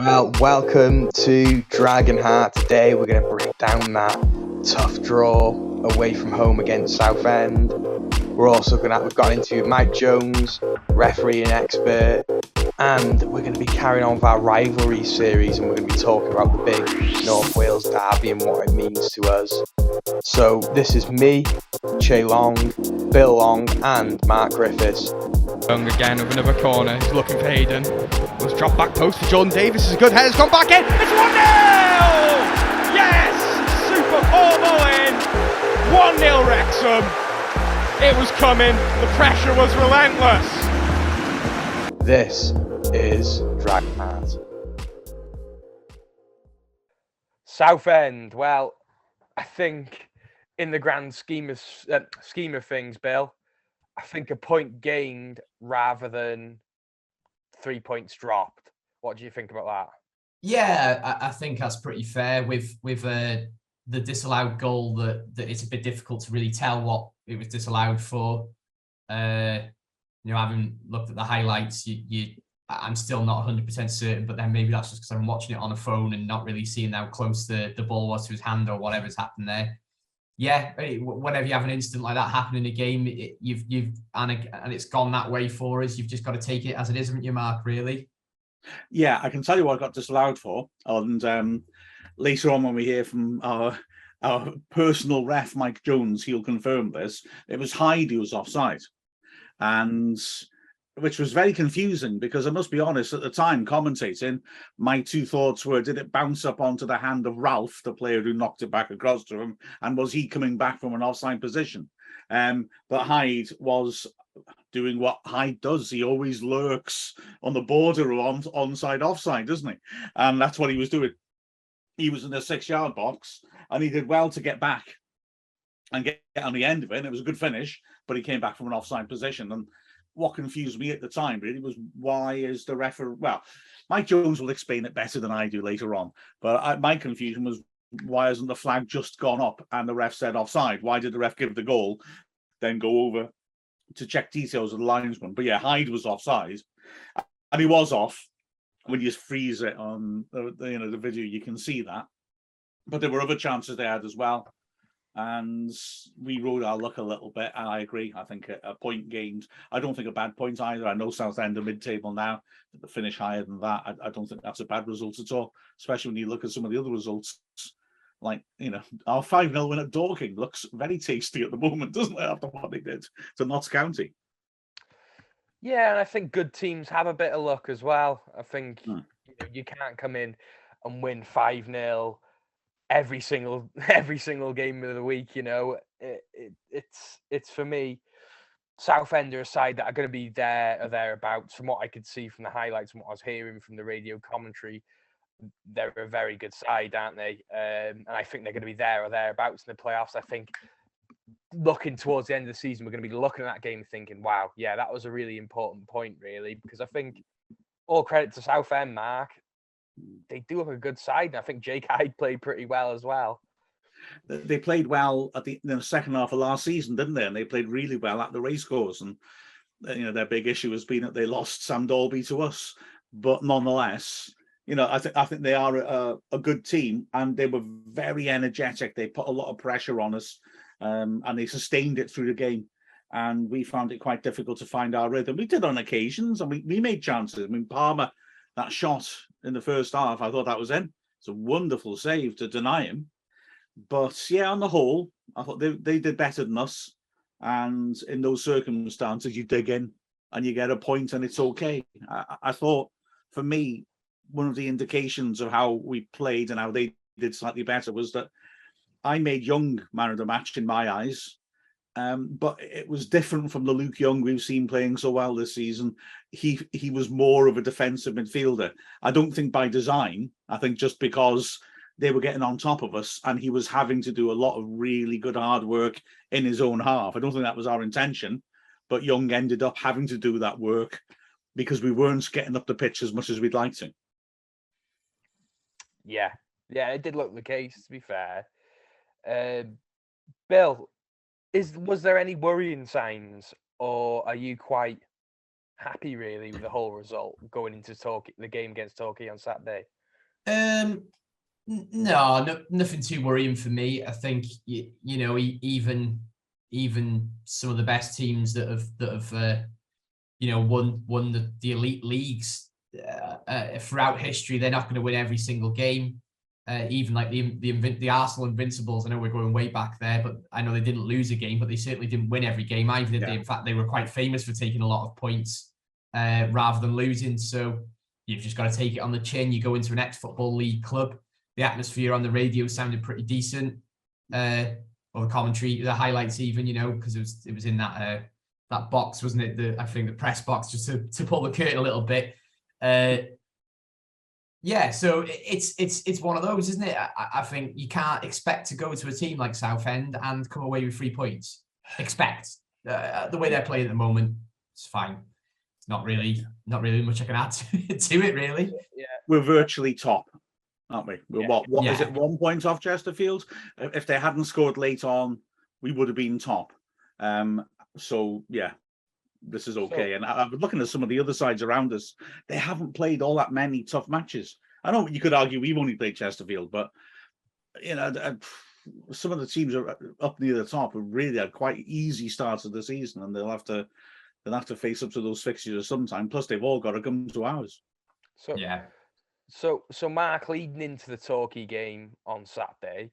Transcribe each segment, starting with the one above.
Well, welcome to Dragonheart. Today we're going to break down that tough draw away from home against Southend. We're also we've got an interview with Mike Jones, referee and expert, and we're going to be carrying on with our rivalry series, and we're going to be talking about the big North Wales derby and what it means to us. So this is me, Chay Long, Bill Long, and Mark Griffiths. Young again with another corner. He's looking for Hayden. Was dropped back post for Jordan Davis. It's a good header. It's gone back in. It's 1-0! Yes! Super Paul Mullin. 1-0 Wrexham. It was coming. The pressure was relentless. This is Dragonheart. Southend. Well, I think in the grand scheme of things, Bill, I think a point gained rather than 3 points dropped. What do you think about that? Yeah, I think that's pretty fair. With the disallowed goal, that it's a bit difficult to really tell what it was disallowed for. Having looked at the highlights, I'm still not 100% certain. But then maybe that's just because I'm watching it on a phone and not really seeing how close the ball was to his hand or whatever's happened there. Yeah, whenever you have an incident like that happen in a game, and it's gone that way for us, you've just got to take it as it is, haven't you, Mark, really? Yeah, I can tell you what I got disallowed for. And later on, when we hear from our personal ref, Mike Jones, he'll confirm this. It was Hyde who was offside. And which was very confusing because I must be honest, at the time commentating, my two thoughts were, did it bounce up onto the hand of Ralph, the player who knocked it back across to him, and was he coming back from an offside position? But Hyde was doing what Hyde does. He always lurks on the border of onside, offside, doesn't he? And that's what he was doing. He was in the 6-yard box, and he did well to get back and get on the end of it. And it was a good finish, but he came back from an offside position. And what confused me at the time really was, why is the referee? Well, Mike Jones will explain it better than I do later on. But my confusion was, why hasn't the flag just gone up and the ref said offside? Why did the ref give the goal, then go over to check details of the linesman? But yeah, Hyde was offside, and he was off. When you freeze it on the video, you can see that. But there were other chances they had as well. And we rode our luck a little bit, and I agree. I think a point gained. I don't think a bad point either. I know Southend are mid-table now. The finish higher than that, I don't think that's a bad result at all, especially when you look at some of the other results. Like, our 5-0 win at Dorking looks very tasty at the moment, doesn't it, after what they did to Notts County? Yeah, and I think good teams have a bit of luck as well. I think you can't come in and win 5-0 every single game of the week. It's for me, Southend are a side that are going to be there or thereabouts. From what I could see from the highlights and what I was hearing from the radio commentary, they're a very good side, aren't they? And I think they're going to be there or thereabouts in the playoffs. I think looking towards the end of the season, we're going to be looking at that game thinking, wow, yeah, that was a really important point, really, because I think all credit to Southend, Mark. They do have a good side, and I think Jake Hyde played pretty well as well. They played well at the second half of last season, didn't they? And they played really well at the racecourse. And their big issue has been that they lost Sam Dalby to us, but nonetheless, I think they are a good team, and they were very energetic. They put a lot of pressure on us, and they sustained it through the game. And we found it quite difficult to find our rhythm. We did on occasions, and we made chances. I mean, Palmer, that shot in the first half, I thought that was in. It's a wonderful save to deny him. But yeah, on the whole, I thought they did better than us. And in those circumstances, you dig in and you get a point, and it's okay. I thought, for me, one of the indications of how we played and how they did slightly better was that I made Young man of the match in my eyes. But it was different from the Luke Young we've seen playing so well this season. He was more of a defensive midfielder. I don't think by design. I think just because they were getting on top of us, and he was having to do a lot of really good hard work in his own half. I don't think that was our intention, but Young ended up having to do that work because we weren't getting up the pitch as much as we'd like to. Yeah, it did look the case, to be fair. Bill, was there any worrying signs, or are you quite happy really with the whole result going into the game against Torquay on Saturday? No, nothing too worrying for me. I think even some of the best teams that have won the elite leagues throughout history, they're not going to win every single game. Even like the Arsenal Invincibles, I know we're going way back there, but I know they didn't lose a game, but they certainly didn't win every game either, did they? In fact, they were quite famous for taking a lot of points rather than losing. So you've just got to take it on the chin. You go into an ex-football league club. The atmosphere on the radio sounded pretty decent. Or the commentary, the highlights even, because it was in that box, wasn't it? I think the press box, just to pull the curtain a little bit. Yeah, so it's one of those, isn't it? I think you can't expect to go to a team like Southend and come away with 3 points. Expect the way they're playing at the moment, it's fine. It's not really much I can add to it, really. Yeah, We're virtually top, aren't we? We're what Yeah. is it? 1 point off Chesterfield. If they hadn't scored late on, we would have been top. So yeah, this is okay. And I was looking at some of the other sides around us. They haven't played all that many tough matches. I know you could argue we've only played Chesterfield, but some of the teams are up near the top have really had quite easy starts of the season, and they'll have to face up to those fixtures sometime. Plus, they've all got to come to ours. So Yeah. So Mark, leading into the Torquay game on Saturday,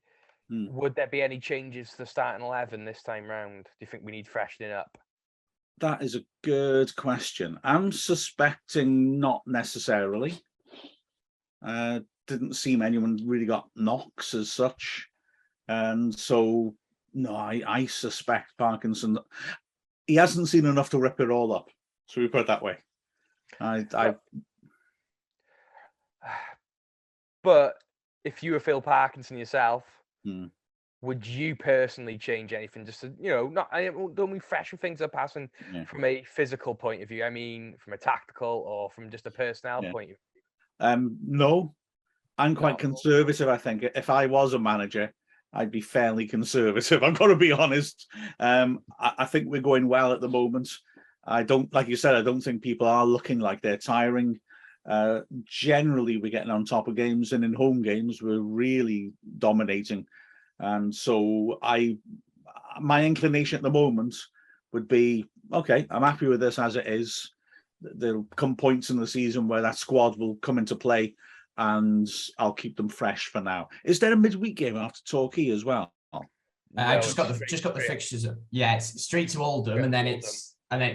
would there be any changes to the starting 11 this time round? Do you think we need freshening up? That is a good question. I'm suspecting not necessarily. Didn't seem anyone really got knocks as such. And so, no, I suspect Parkinson, he hasn't seen enough to rip it all up. So we put it that way. But if you were Phil Parkinson yourself, would you personally change anything? Just to, don't we freshen things up passing from a physical point of view? I mean, from a tactical or from just a personnel point of view? No, I'm quite conservative. I think if I was a manager, I'd be fairly conservative. I've got to be honest. I think we're going well at the moment. Like you said, I don't think people are looking like they're tiring. Generally, we're getting on top of games, and in home games, we're really dominating. And so my inclination at the moment would be, okay, I'm happy with this as it is. There'll come points in the season where that squad will come into play, and I'll keep them fresh for now. Is there a midweek game after Torquay as well? I just got the fixtures. Yeah, it's straight to Oldham, and then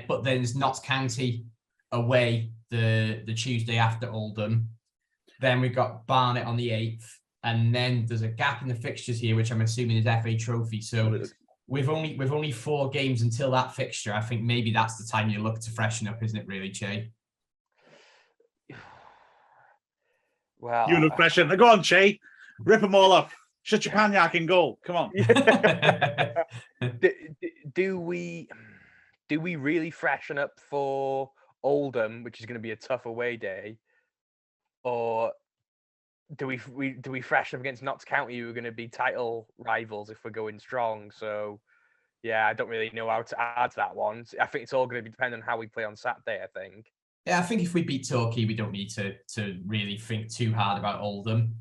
but then there's Notts County away the Tuesday after Oldham. Then we've got Barnet on the 8th, and then there's a gap in the fixtures here, which I'm assuming is FA Trophy. So we've only 4 games until that fixture. I think maybe that's the time you look to freshen up, isn't it? Really, Chay? Well, you look freshen. Go on, Chay. Rip them all up. Shut your panyak in goal. Come on. Do we really freshen up for Oldham, which is going to be a tough away day, or do we freshen up against Notts County, who are going to be title rivals if we're going strong? So, yeah, I don't really know how to add to that one. I think it's all going to be dependent on how we play on Saturday, I think. Yeah, I think if we beat Torquay, we don't need to really think too hard about Oldham.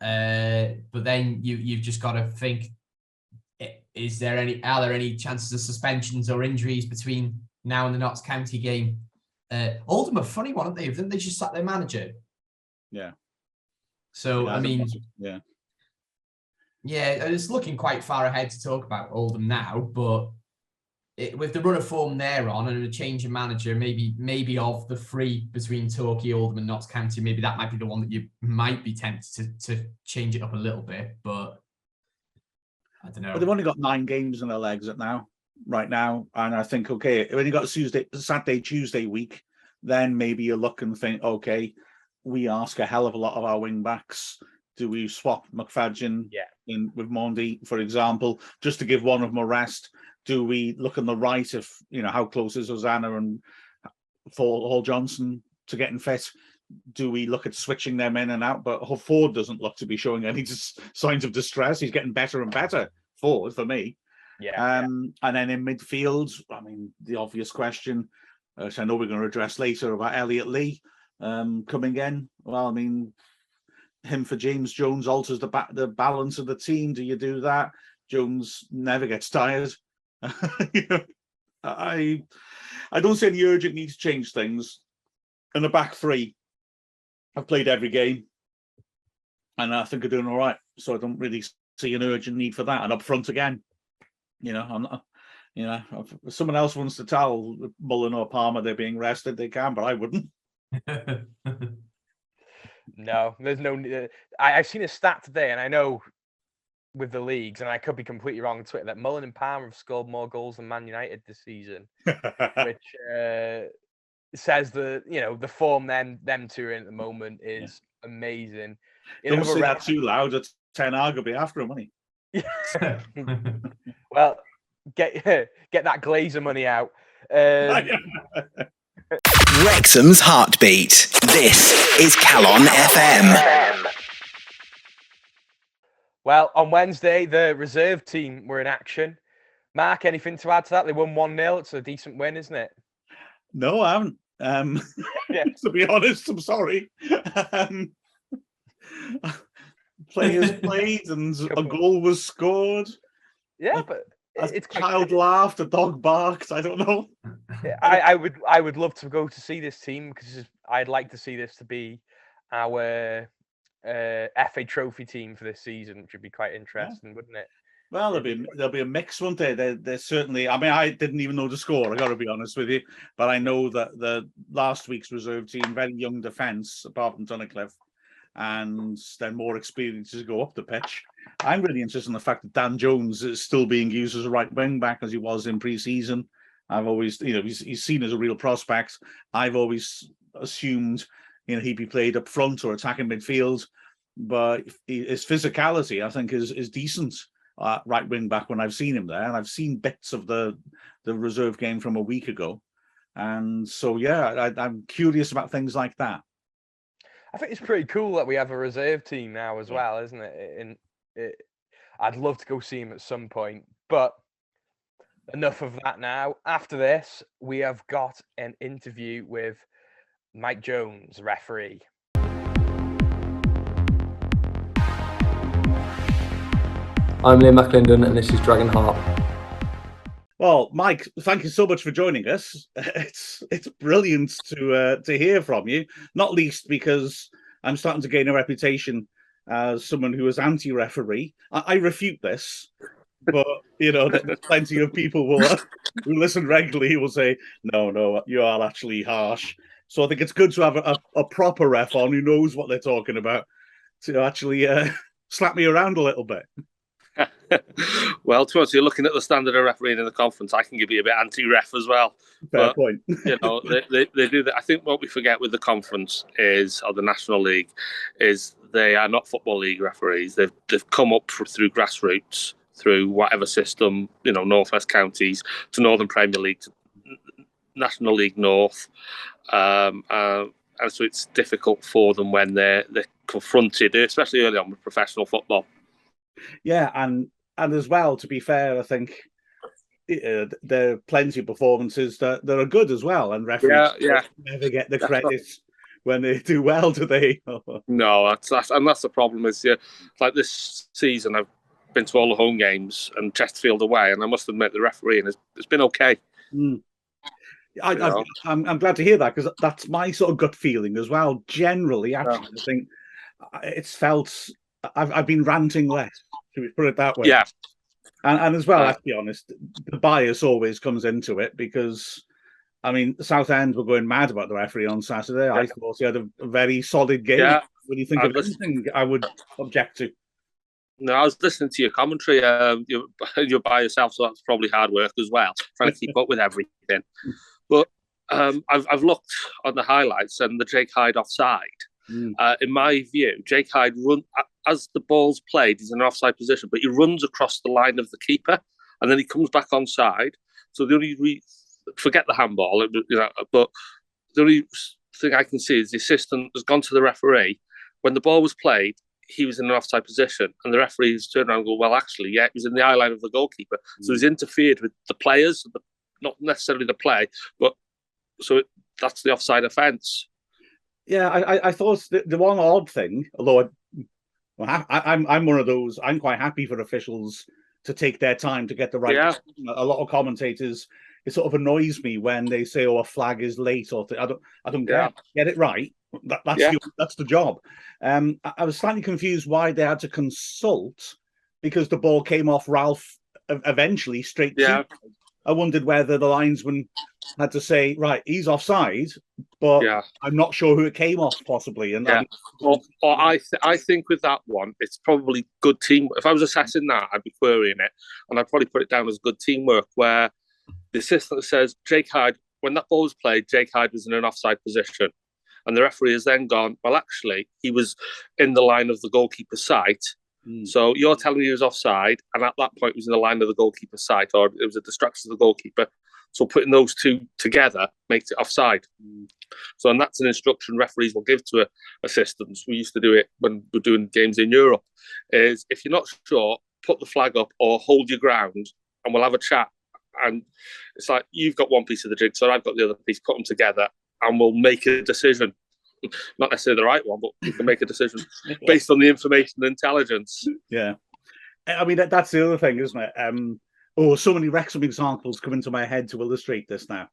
But then you've just got to think: are there any chances of suspensions or injuries between now and the Notts County game? Oldham are funny one, aren't they? Didn't they just sack their manager? Yeah. So I mean, it's looking quite far ahead to talk about Oldham now, but with the run of form they're on and a change of manager, maybe of the 3 between Torquay, Oldham, and Notts County, maybe that might be the one that you might be tempted to change it up a little bit, but I don't know. But they've only got 9 games in their legs right now, and I think, okay, when you got Saturday, Tuesday week, then maybe you look and think, okay, we ask a hell of a lot of our wing backs. Do we swap McFadden in with Mondi, for example, just to give one of them a rest? Do we look on the right if, how close is Hosanna and Hall Johnson to getting fit? Do we look at switching them in and out? But Ford doesn't look to be showing any signs of distress. He's getting better and better, Ford, for me. And then in midfield, I mean, the obvious question, which I know we're going to address later, about Elliot Lee coming in. Well, I mean, him for James Jones alters the balance of the team. Do you do that? Jones never gets tired. I don't see any urgent need to change things. And the back three, I've played every game, and I think are doing all right. So I don't really see an urgent need for that. And up front again, I'm not. If someone else wants to tell Mullen or Palmer they're being rested, they can, but I wouldn't. No, there's no. I've seen a stat today, and I know with the leagues, and I could be completely wrong on Twitter, that Mullen and Palmer have scored more goals than Man United this season, which says the form them two are in at the moment is amazing. Don't say that too loud. It's Ten Hag will be after him, money. Well, get that Glazer money out. Wrexham's heartbeat. This is Calon FM. Well, on Wednesday, the reserve team were in action. Mark, anything to add to that? They won 1-0. It's a decent win, isn't it? No, I haven't. To be honest, I'm sorry. Players played and a goal was scored. Yeah, but a child laughed, a dog barked. I don't know. I would love to go to see this team, because I'd like to see this to be our FA Trophy team for this season, which would be quite interesting, wouldn't it? Well, there'll be a mix, won't there? They're certainly. I mean, I didn't even know the score. I got to be honest with you, but I know that the last week's reserve team, very young defence, apart from Tunnicliffe, and then more experiences go up the pitch. I'm really interested in the fact that Dan Jones is still being used as a right wing back as he was in pre-season. I've always, he's seen as a real prospect. I've always assumed, he'd be played up front or attacking midfield, but his physicality, I think, is decent. Right wing back when I've seen him there, and I've seen bits of the reserve game from a week ago, and so I'm curious about things like that. I think it's pretty cool that we have a reserve team now as well, isn't it? I'd love to go see him at some point, but enough of that now. After this, we have got an interview with Mike Jones, referee. I'm Liam McClendon, and this is Dragonheart. Well, Mike, thank you so much for joining us. It's brilliant to hear from you, not least because I'm starting to gain a reputation as someone who is anti-referee. I refute this, but there's plenty of people who listen regularly who will say, no, you are actually harsh. So I think it's good to have a proper ref on who knows what they're talking about to actually slap me around a little bit. Well, to us, you're looking at the standard of refereeing in the conference. I can give you a bit anti-ref as well. Fair point. They do that. I think what we forget with the conference or the National League, is they are not football league referees. They've come up through grassroots, through whatever system, Northwest counties to Northern Premier League, to National League North, and so it's difficult for them when they're confronted, especially early on with professional football. Yeah, and as well, to be fair, I think there are plenty of performances that are good as well, and referees never get the credit when they do well, do they? No, that's the problem. Is like this season, I've been to all the home games and Chesterfield away, and I must admit the refereeing it's been okay. Mm. I'm glad to hear that, because that's my sort of gut feeling as well. Generally, actually, I think it's felt. I've been ranting less, should we put it that way? Yeah. And as well, let's be honest, the bias always comes into it, because, I mean, Southend were going mad about the referee on Saturday. I thought he had a very solid game. Yeah. When you think of anything I would object to. No, I was listening to your commentary. You're by yourself, so that's probably hard work as well, trying to keep up with everything. But I've looked on the highlights, and the Jake Hyde offside. In my view, Jake Hyde as the ball's played, he's in an offside position, but he runs across the line of the keeper, and then he comes back onside. So the only forget the handball, but the only thing I can see is the assistant has gone to the referee. When the ball was played, he was in an offside position, and the referee's turned around and go, well, actually, he was in the eye line of the goalkeeper. So he's interfered with the players, not necessarily the play, but So that's the offside offence. Yeah, I thought the one odd thing, although I'm one of those, I'm quite happy for officials to take their time to get the right. A lot of commentators, it sort of annoys me when they say, "Oh, a flag is late," or I don't care. Get it right. That's the job. I was slightly confused why they had to consult, because the ball came off Ralph eventually straight to. I wondered whether the linesman had to say, right, he's offside, but I'm not sure who it came off, possibly. And I think with that one, it's probably good team. If I was assessing that, I'd be querying it, and I'd probably put it down as good teamwork, where the assistant says, Jake Hyde, when that ball was played, Jake Hyde was in an offside position. And the referee has then gone, well, actually, he was in the line of the goalkeeper's sight. So you're telling me he was offside, and at that point was in the line of the goalkeeper's sight, or it was a distraction of the goalkeeper. So putting those two together makes it offside. So, and that's an instruction referees will give to assistants. We used to do it when we're doing games in Europe, is if you're not sure, put the flag up or hold your ground, and we'll have a chat. And it's like, you've got one piece of the jigsaw, I've got the other piece, put them together, and we'll make a decision. Not necessarily the right one, but we can make a decision based on the information and intelligence. Yeah. I mean, that's the other thing, isn't it? So many Wrexham examples come into my head to illustrate this now.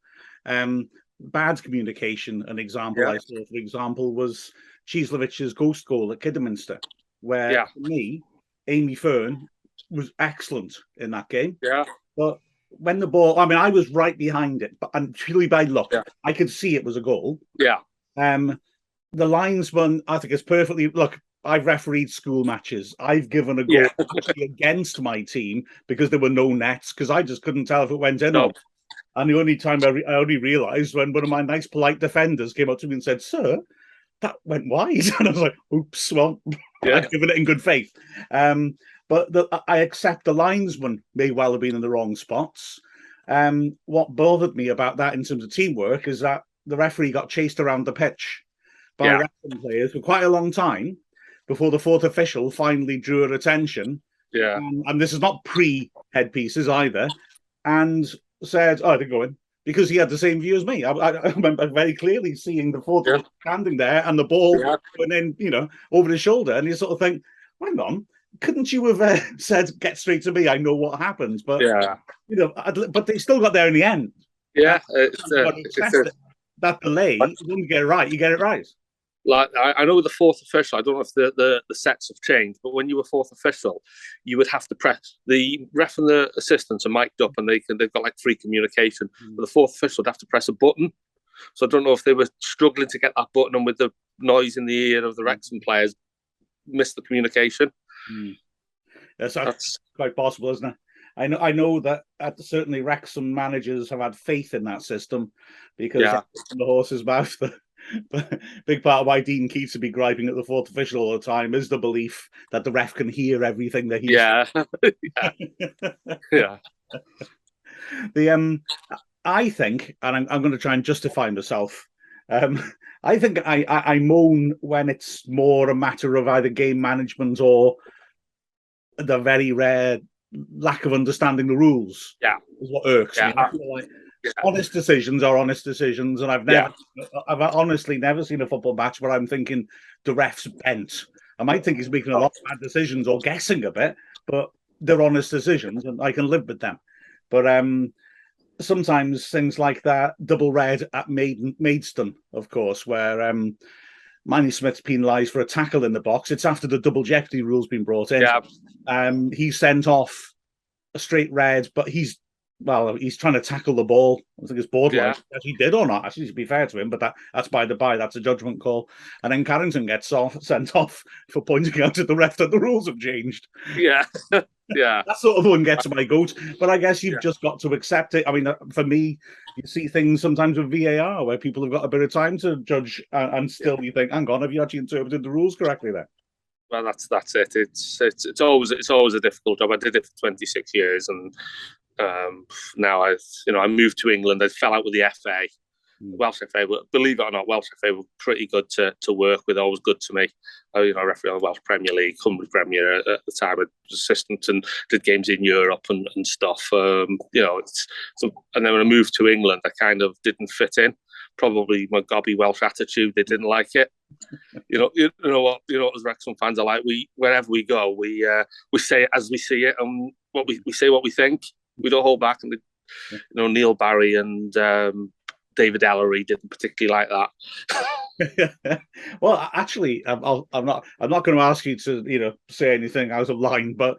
Bad communication, an example I saw, for example, was Cheeslovich's ghost goal at Kidderminster, where, for me, Amy Fern was excellent in that game. Yeah. But when the ball, I mean, I was right behind it, and purely by luck, I could see it was a goal. Yeah. The linesman, I think, is perfectly. Look, I've refereed school matches. I've given a goal against my team because there were no nets, because I just couldn't tell if it went in or not. And the only time I only realised when one of my nice, polite defenders came up to me and said, "Sir, that went wide," and I was like, "Oops, well, I've given it in good faith." But I accept the linesman may well have been in the wrong spots. What bothered me about that in terms of teamwork is that the referee got chased around the pitch by Wrexham players for quite a long time before the fourth official finally drew her attention. Yeah. And this is not pre-headpieces either. And said, "Oh, I didn't go in," because he had the same view as me. I remember very clearly seeing the fourth standing there and the ball going in, over his shoulder. And you sort of think, hang on, couldn't you have said, "Get straight to me, I know what happens"? But, but they still got there in the end. Yeah. That delay, when you get it right, you get it right. Like I know with the fourth official, I don't know if the sets have changed, but when you were fourth official, you would have to press the ref and the assistants are mic'd up, and they've got like free communication. But the fourth official would have to press a button. So I don't know if they were struggling to get that button, and with the noise in the ear of the Wrexham players, missed the communication. That's quite possible, isn't it? I know that certainly Wrexham managers have had faith in that system, because the horse's mouth. But big part of why Dean Keats would be griping at the fourth official all the time is the belief that the ref can hear everything that he's I think, and I'm going to try and justify myself. I think I moan when it's more a matter of either game management or the very rare lack of understanding the rules. Is what irks me. I feel like honest decisions are honest decisions, and I've honestly never seen a football match where I'm thinking the ref's bent. I might think he's making a lot of bad decisions or guessing a bit, but they're honest decisions, and I can live with them. But sometimes things like that double red at Maidstone, of course, where Manny Smith's penalised for a tackle in the box. It's after the double jeopardy rule's been brought in. He's sent off a straight red, but he's trying to tackle the ball. I think it's borderline. He did or not, actually, to be fair to him, but that's by the by. That's a judgment call. And then Carrington gets sent off for pointing out to the ref that the rules have changed. That sort of one gets my goat. But I guess you've just got to accept it. I mean, for me, you see things sometimes with VAR where people have got a bit of time to judge, and still you think, hang on, have you actually interpreted the rules correctly there? Well, that's it. It's always a difficult job. I did it for 26 years, and now I moved to England. I fell out with the FA, Welsh FA. Believe it or not, Welsh FA were pretty good to work with. Always good to me. I refereed on the Welsh Premier League, Cymru Premier at the time. I was assistant and did games in Europe and stuff. And then when I moved to England, I kind of didn't fit in. probably my gobby Welsh attitude. They didn't like it. You know what as Wrexham fans are like. Wherever we go, we say it as we see it, and we say what we think. We don't hold back. And Neil Barry and David Ellery didn't particularly like that. Well, actually, I'm not going to ask you to say anything out of line, but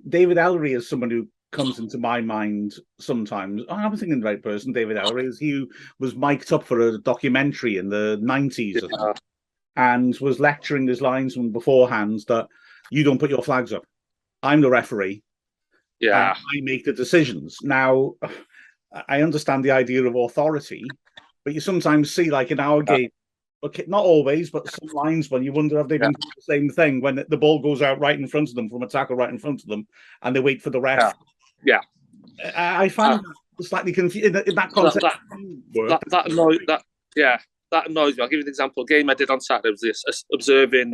David Ellery is someone who comes into my mind sometimes. I'm thinking the right person. David Ellery is he who was mic'd up for a documentary in the 90s, I think, and was lecturing his linesman beforehand that you don't put your flags up. I'm the referee. Yeah, I make the decisions. Now, I understand the idea of authority, but you sometimes see, like in our game, okay, not always, but some linesmen, you wonder if they've been doing the same thing when the ball goes out right in front of them from a tackle right in front of them, and they wait for the ref. Yeah. I find that slightly confusing in that context. That annoys me. I'll give you an example. A game I did on Saturday was this, observing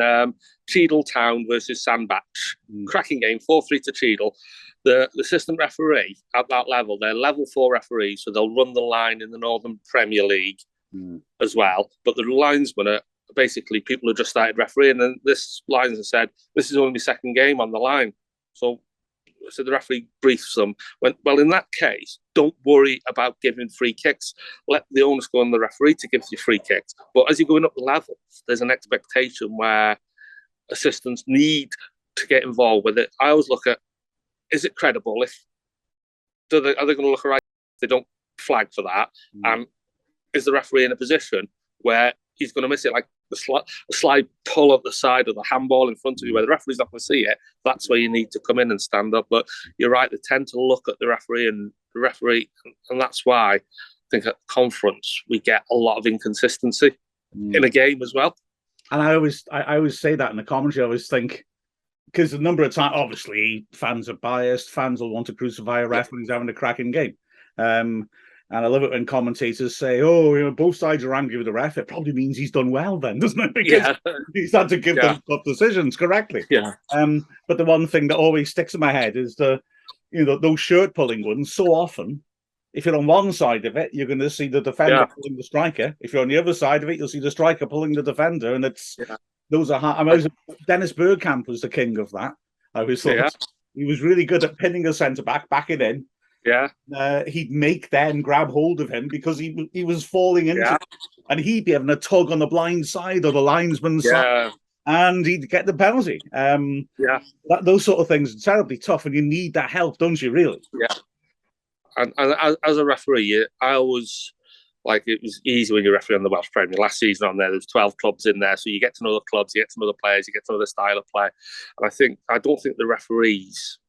Cheadle Town versus Sandbach. Cracking game, 4-3 to Cheadle. The assistant referee at that level, they're level 4 referees, so they'll run the line in the Northern Premier League as well. But the linesmen are basically people who just started refereeing, and this linesman said, this is only my second game on the line. So the referee briefs them. Well, in that case, don't worry about giving free kicks. Let the onus go on the referee to give you free kicks. But as you're going up the levels, there's an expectation where assistants need to get involved with it. I always look at, is it credible? Are they going to look right if they don't flag for that? And is the referee in a position where he's going to miss it, like a slight pull at the side of the handball in front of you where the referee's not going to see it? That's where you need to come in and stand up. But you're right, they tend to look at the referee, and that's why I think at conference we get a lot of inconsistency in a game as well. And I always say that in the commentary. I always think, because a number of times, obviously, fans are biased. Fans will want to crucify a ref when he's having a cracking game. And I love it when commentators say, both sides are angry with the ref. It probably means he's done well then, doesn't it? Because he's had to give them tough decisions correctly. Yeah. But the one thing that always sticks in my head is those shirt pulling ones. So often, if you're on one side of it, you're going to see the defender pulling the striker. If you're on the other side of it, you'll see the striker pulling the defender. And those are Dennis Bergkamp was the king of that. I always thought he was really good at pinning a centre back it in. Yeah, he'd make them grab hold of him because he was falling into it, and he'd be having a tug on the blind side or the linesman's side, and he'd get the penalty. Those sort of things are terribly tough, and you need that help, don't you? Really? Yeah. And as a referee, I always like it was easy when you referee on the Welsh Premier. Last season on there's 12 clubs in there, so you get to know the clubs, you get to know the players, you get to know the style of play, and I don't think the referees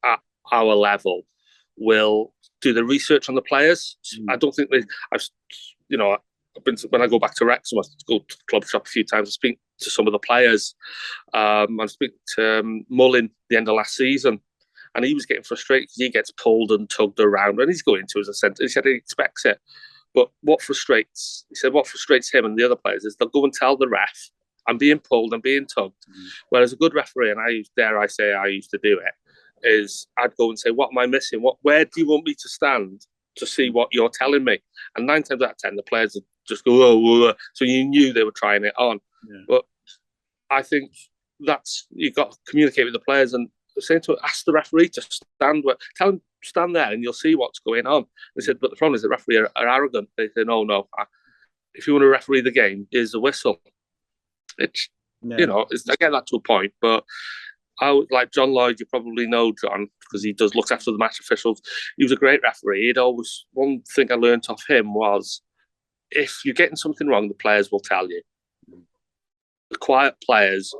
at our level will do the research on the players. I don't think when I go back to Wrexham, I go to the club shop a few times and speak to some of the players. I speak to Mullin the end of last season, and he was getting frustrated because he gets pulled and tugged around, and he's going to as a centre. He said he expects it, but what frustrates him and the other players is they'll go and tell the ref, "I'm being pulled, I'm being tugged." Whereas a good referee, and I used to do it, is I'd go and say, what am I missing? Where do you want me to stand to see what you're telling me? And 9 times out of 10, the players would just go, oh. So you knew they were trying it on. Yeah. But I think you've got to communicate with the players and ask the referee to stand tell him stand there and you'll see what's going on. They said, but the problem is the referee are arrogant. They say, no. If you want to referee the game, here's the whistle. I get that to a point, but I would like John Lloyd. You probably know John because he looks after the match officials. He was a great referee. One thing I learned off him was if you're getting something wrong, the players will tell you. The quiet players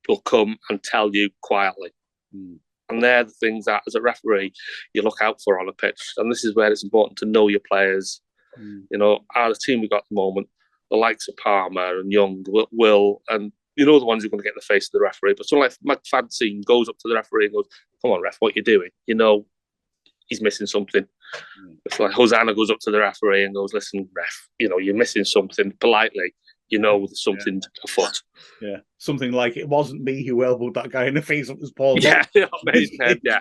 will come and tell you quietly. And they're the things that, as a referee, you look out for on a pitch. And this is where it's important to know your players. Our team we got at the moment, the likes of Palmer and Young, Will and the ones who are going to get in the face of the referee. But someone like McFadden goes up to the referee and goes, come on, ref, what are you doing? He's missing something. It's like Hosanna goes up to the referee and goes, listen, ref, you're missing something politely. There's something afoot. Yeah, something like it wasn't me who elbowed that guy in the face. It was Paul. Yeah, yeah.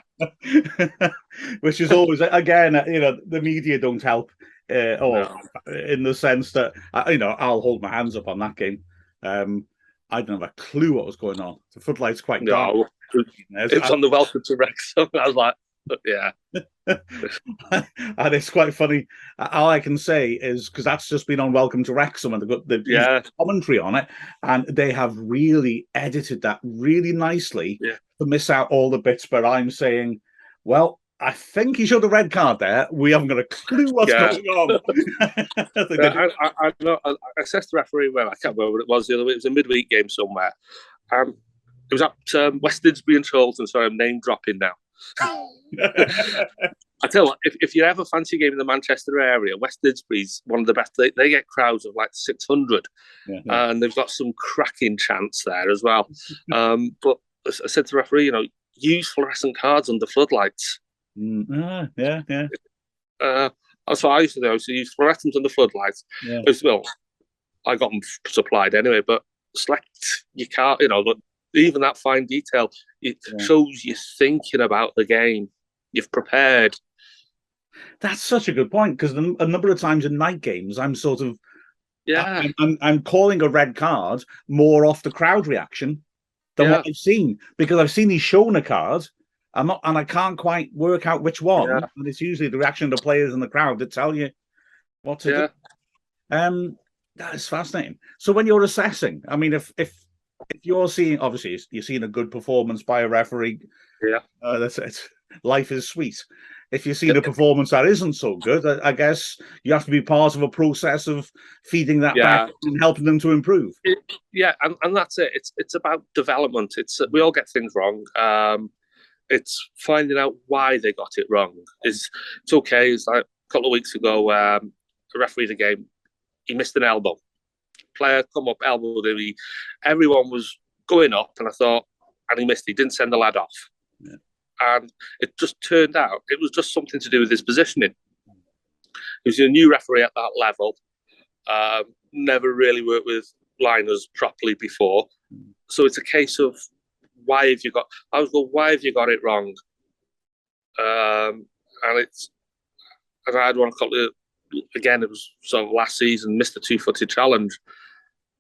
Which is always, again, the media don't help or in the sense that I'll hold my hands up on that game. I didn't have a clue what was going on. The floodlight's quite dark. No, it was on the welcome to Wrexham. I was like, yeah. And it's quite funny. All I can say is, because that's just been on Welcome to Wrexham, and they've got the commentary on it, and they have really edited that really nicely to miss out all the bits where I'm saying, well, I think he showed a red card there. We haven't got a clue what's going on. I assessed the referee well. I can't remember what it was the other week. It was a midweek game somewhere. It was at West Didsbury and Charlton. Sorry, I'm name dropping now. I tell you what, if you ever fancy a game in the Manchester area, West Didsbury's one of the best. They get crowds of like 600, and they've got some cracking chants there as well. But I said to the referee, use fluorescent cards under floodlights. That's what I used to do. I used to use fluorescents under floodlights. Well, I got them supplied anyway, but select you can't. But even that fine detail, it shows you're thinking about the game. You've prepared. That's such a good point, because a number of times in night games, I'm sort of I'm calling a red card more off the crowd reaction than what I've seen, because I've seen he's shown a card. And I can't quite work out which one. And it's usually the reaction of the players in the crowd that tell you what to do. That is fascinating. So when you're assessing, I mean, if you're seeing, obviously you're seeing a good performance by a referee, that's it. Life is sweet. If you're seeing a performance that isn't so good, I guess you have to be part of a process of feeding that back and helping them to improve. And that's it. It's about development. We all get things wrong. It's finding out why they got it wrong. It's okay. It's like a couple of weeks ago, the referee of the game, he missed an elbow. Player come up, elbowed him. Everyone was going up, and I thought, and he missed. He didn't send the lad off. And it just turned out it was just something to do with his positioning. He was a new referee at that level. Never really worked with liners properly before. So it's a case of, why have you got it wrong? And I had one couple of, again, it was sort of last season, missed the 2-footed challenge.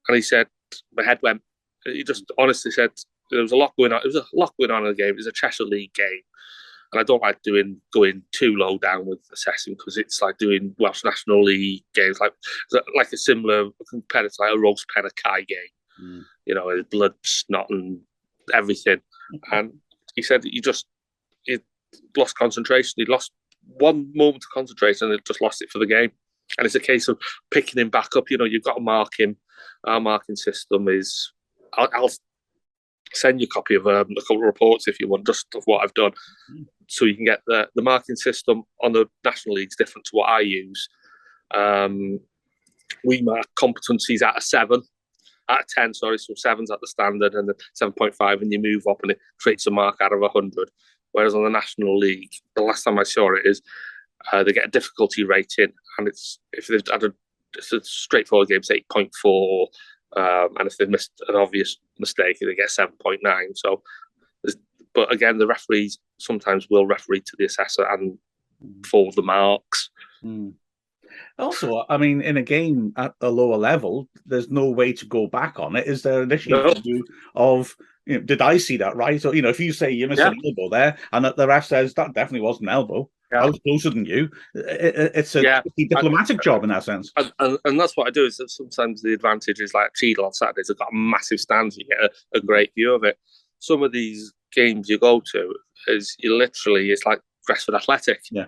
And he said, my head went, he just honestly said, there was a lot going on. There was a lot going on in the game. It was a Cheshire League game. And I don't like going too low down with assessing, because it's like doing Welsh National League games, like a similar competitor, like a roast pen, a Kai game. Blood, snot, and everything. And he said that he lost concentration. He lost one moment of concentration and just lost it for the game. And it's a case of picking him back up. You've got to mark him. Our marking system is, I'll send you a copy of a couple of reports if you want, just of what I've done, so you can get the marking system on the National League's different to what I use. We mark competencies out of 7. Out of 10, sorry, so 7's at the standard, and then 7.5, and you move up, and it creates a mark out of 100. Whereas on the National League, the last time I saw it is they get a difficulty rating, and it's if they've had it's a straightforward game, it's 8.4, and if they've missed an obvious mistake, they get 7.9. So, but again, the referees sometimes will referee to the assessor and for the marks. Also, I mean, in a game at a lower level, there's no way to go back on it. Is there an issue of, did I see that right? Or, if you say you missed an elbow there, and the ref says that definitely wasn't an elbow, I was closer than you. It's a diplomatic job in that sense. And that's what I do, is that sometimes the advantage is like Cheadle on Saturdays, they've got a massive stand, you get a great view of it. Some of these games you go to, it's like Gresford Athletic. Yeah.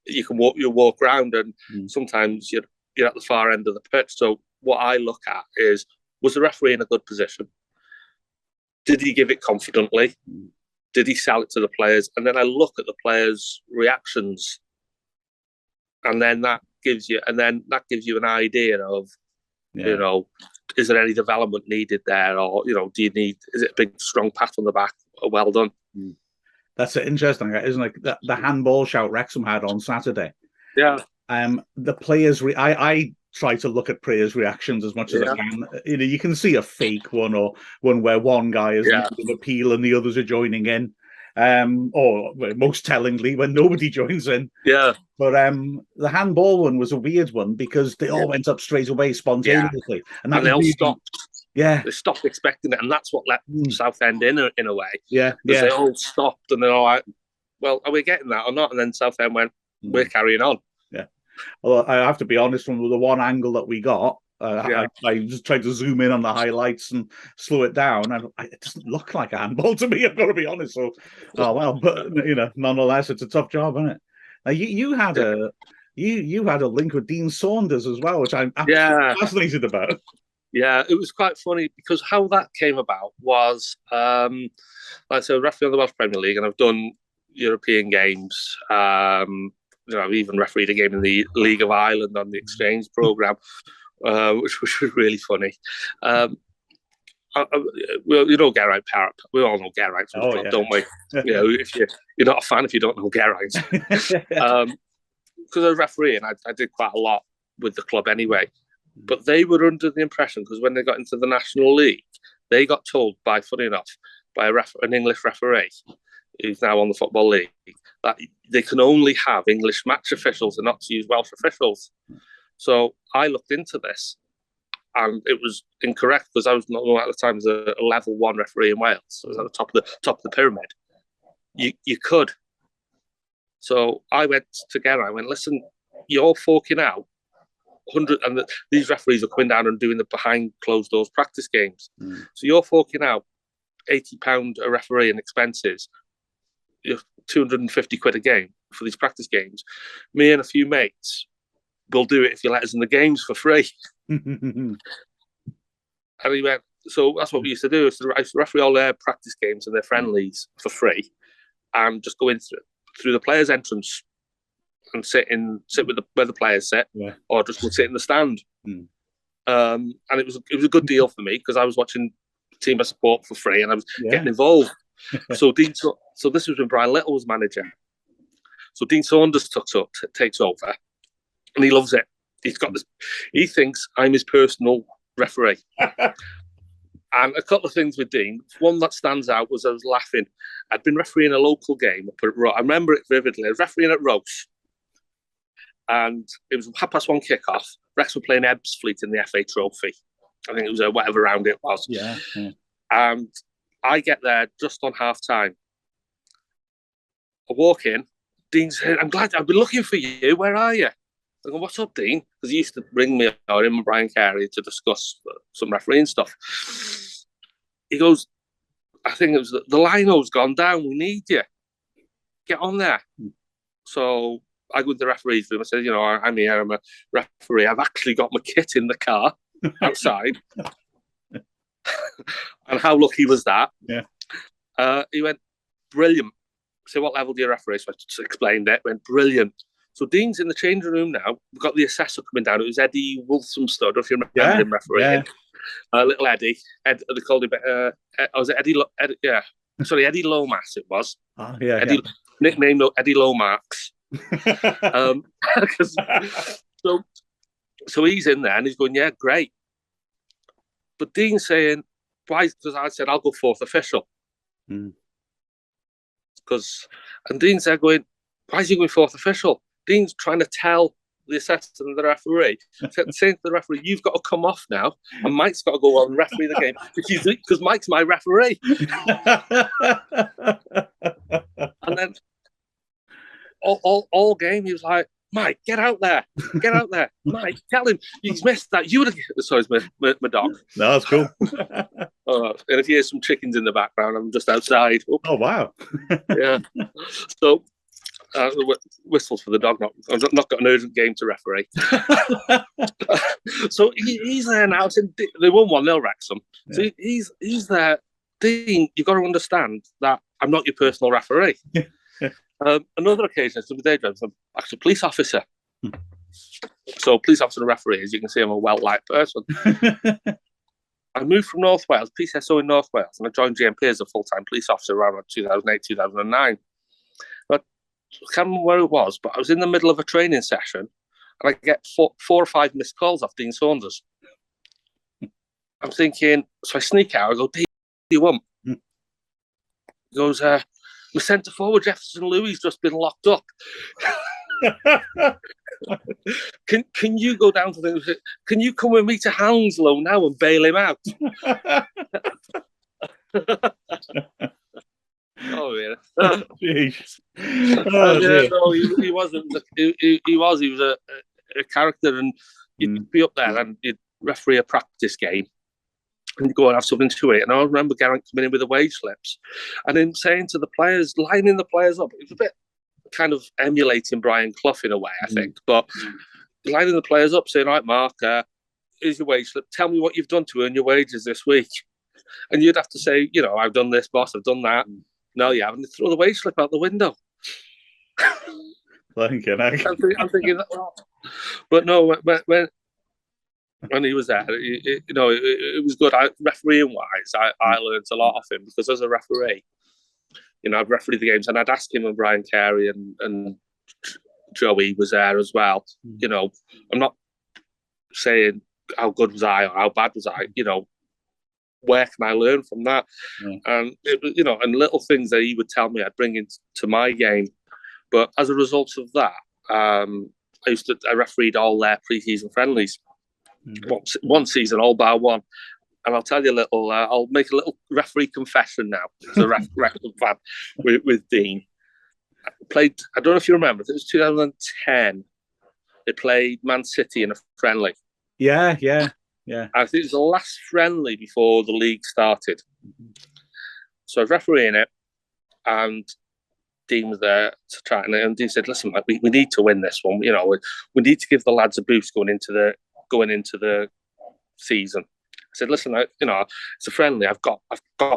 You walk around, and sometimes you're at the far end of the pitch. So what I look at is, was the referee in a good position? Did he give it confidently? Did he sell it to the players? And then I look at the players' reactions, and then that gives you an idea of, is there any development needed there, or do you need? Is it a big strong pat on the back? Well done. That's interesting, isn't it? The handball shout Wrexham had on Saturday. Yeah. The players, I try to look at players' reactions as much as I can. You can see a fake one, or one where one guy is making an appeal and the others are joining in. or most tellingly, when nobody joins in. Yeah. But the handball one was a weird one because they all went up straight away spontaneously, and they all stopped. Yeah, they stopped expecting it, and that's what let Southend in a way. Yeah, because they all stopped, and they're all like, "Well, are we getting that or not?" And then Southend went, "We're carrying on." Yeah. Well, I have to be honest. From the one angle that we got, I just tried to zoom in on the highlights and slow it down, and it doesn't look like a handball to me. I've got to be honest. So, oh well, but nonetheless, it's a tough job, isn't it? Now, you had a link with Dean Saunders as well, which I'm absolutely fascinated about. Yeah, it was quite funny because how that came about was, like I said, referee on the Welsh Premier League, and I've done European games. I've even refereed a game in the League of Ireland on the exchange programme, which was really funny. You know Geraint Parrott. We all know Geraint from the club, don't we? If you're not a fan if you don't know Geraint. Because I was refereeing, I did quite a lot with the club anyway. But they were under the impression, because when they got into the National League, they got told funny enough, by an English referee who's now on the Football League, that they can only have English match officials and not to use Welsh officials. So I looked into this, and it was incorrect because I was not at the time as a level 1 referee in Wales. So I was at the top of the pyramid. You could. So I went together. I went, listen, you're forking out 100, and these referees are coming down and doing the behind closed doors practice games. So you're forking out £80 a referee and expenses, 250 quid a game for these practice games. Me and a few mates will do it if you let us in the games for free. And he went, so that's what we used to do. So I used to referee all their practice games and their friendlies for free, and just go in through the players' entrance and sit with where the players sit, or just sit in the stand. And it was a good deal for me because I was watching the team I support for free, and I was getting involved. So this was when Brian Little was manager. So Dean Saunders takes over, and he loves it. He's got this. He thinks I'm his personal referee. And a couple of things with Dean. One that stands out was I was laughing. I'd been refereeing a local game up at I remember it vividly. I was refereeing at Roche, and it was 1:30 kickoff. Wrexham were playing Ebbsfleet in the FA Trophy. I think it was whatever round it was. Yeah. And I get there just on half time. I walk in. Dean said, "I'm glad I've been looking for you. Where are you?" I go, "What's up, Dean?" Because he used to bring me or him and Brian Carey to discuss some refereeing stuff. He goes, "I think it was the lino's gone down. We need you. Get on there." So I go to the referee's room. I said, "I'm here. I'm a referee. I've actually got my kit in the car outside." And how lucky was that? Yeah. He went, "Brilliant." I said, "What level do you referee?" So I just explained it. Went, "Brilliant." So Dean's in the changing room now. We've got the assessor coming down. It was Eddie Wolfsomstud, if you remember him refereeing. Little Eddie. They called him, was it Eddie? Yeah. Sorry, Eddie Lomas it was. Nickname Eddie Lomax. So he's in there and he's going, "Yeah, great." But Dean's saying, "Why?" Because I said, "I'll go 4th official." And Dean's there going, "Why is he going 4th official?" Dean's trying to tell the assistant and the referee, saying to the referee, "You've got to come off now, and Mike's got to go on and referee the game because Mike's my referee." And then all game he was like, "Mike, get out there, Mike, tell him he's missed that. You would have." Sorry, it's my dog. No, that's cool. And if you hear some chickens in the background, I'm just outside. Oh wow. Yeah. So. Whistles for the dog. I've not got an urgent game to referee. So he's there now. They won 1-0 Wrexham. So he's there. "Dean, you've got to understand that I'm not your personal referee." Another occasion, I'm actually a police officer. So police officer and referee, as you can see, I'm a well-liked person. I moved from North Wales, PCSO in North Wales, and I joined GMP as a full-time police officer around 2008, 2009. I can't remember where it was, but I was in the middle of a training session and I get four or five missed calls off Dean Saunders. I'm thinking, so I sneak out, I go, "Dean, what do you want?" He goes, My centre forward Jefferson Louis just been locked up. Can you go down to things? Can you come with me to Hounslow now and bail him out? Oh yeah. Jeez. No, he wasn't. He was a character, and you'd be up there and you'd referee a practice game and you go and have something to eat. And I remember Garrett coming in with the wage slips and then saying to the players, lining the players up. It was a bit kind of emulating Brian Clough in a way, I think, but lining the players up, saying, "Right, Mark, here's your wage slip. Tell me what you've done to earn your wages this week." And you'd have to say, you know, "I've done this, boss. I've done that." No, you haven't. Throw the wage slip out the window. I'm thinking that. But no, when he was there, it was good. Refereeing wise, I learned a lot off him because as a referee, you know, I'd referee the games and I'd ask him, and Brian Carey and Joey was there as well. You know, I'm not saying how good was I or how bad was I. You know, where can I learn from that? And it was, you know, and little things that he would tell me I'd bring into my game. But as a result of that, I refereed all their pre-season friendlies. One season, all bar one. And I'll tell you a little. I'll make a little referee confession now. As a Wrexham fan with Dean. I don't know if you remember. It was 2010. They played Man City in a friendly. Yeah. I think it was the last friendly before the league started. So I was refereeing it, and Dean was there to try. And Dean said, "Listen, we need to win this one. You know, we need to give the lads a boost going into the season." I said, "Listen, it's a friendly. I've got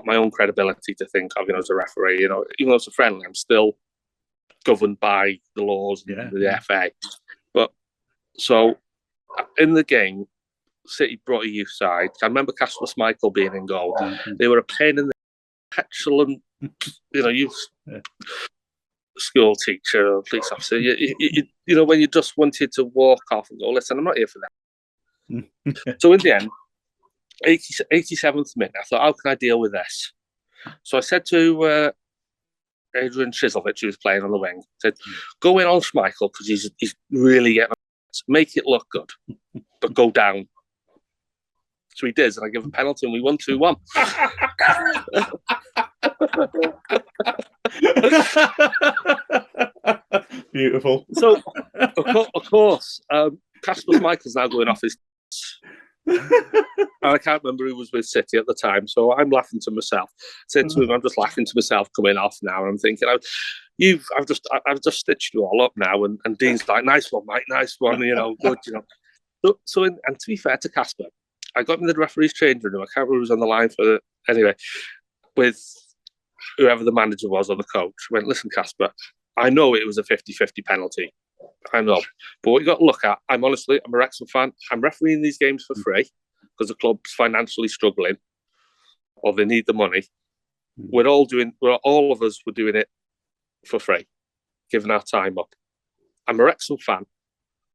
my own credibility to think of, you know, as a referee. You know, even though it's a friendly, I'm still governed by the laws of the FA." But so in the game, City brought a youth side. I remember Casper Schmeichel being in goal. They were a pain in the petulant, you know, youth school teacher or police officer. You know, when you just wanted to walk off and go, "Listen, I'm not here for that." So in the end, 87th minute, I thought, how can I deal with this? So I said to Adrian Chiselovich, who was playing on the wing, said, "Go in on Schmeichel because he's really getting make it look good, but go down." So he did, and I give a penalty, and we won 2-1. Beautiful. So, of course, Casper Schmeichel's now going off his. And I can't remember who was with City at the time, so I'm laughing to myself. I said to him, "I'm just laughing to myself coming off now." And I'm thinking, I've just stitched you all up now. And Dean's like, "Nice one, Mike, nice one, you know, good, you know." So and to be fair to Casper, I got him in the referee's changing room. I can't remember who was on the line for it. Anyway, with whoever the manager was or the coach, went, "Listen, Casper, I know it was a 50-50 penalty. I know. But what you got to look at, I'm a Wrexham fan. I'm refereeing these games for free because the club's financially struggling or they need the money. All of us were doing it for free, giving our time up. I'm a Wrexham fan.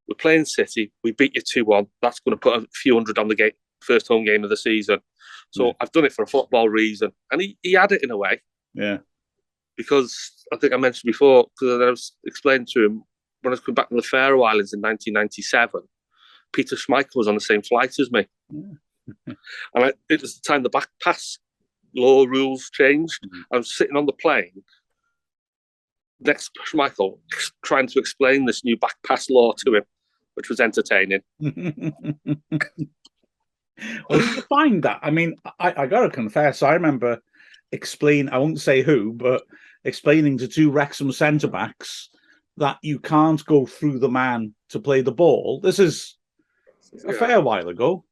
We're playing City. We beat you 2-1. That's going to put a few hundred on the game, first home game of the season. So I've done it for a football reason." And he had it in a way. Yeah. Because I think I mentioned before, because I was explaining to him, when I was coming back from the Faroe Islands in 1997, Peter Schmeichel was on the same flight as me. And it was the time the back pass law rules changed. I was sitting on the plane next to Schmeichel, trying to explain this new back pass law to him, which was entertaining. Well, you find that. I mean, I got to confess, I remember I won't say who, but explaining to two Wrexham centre-backs that you can't go through the man to play the ball. This is a fair while ago,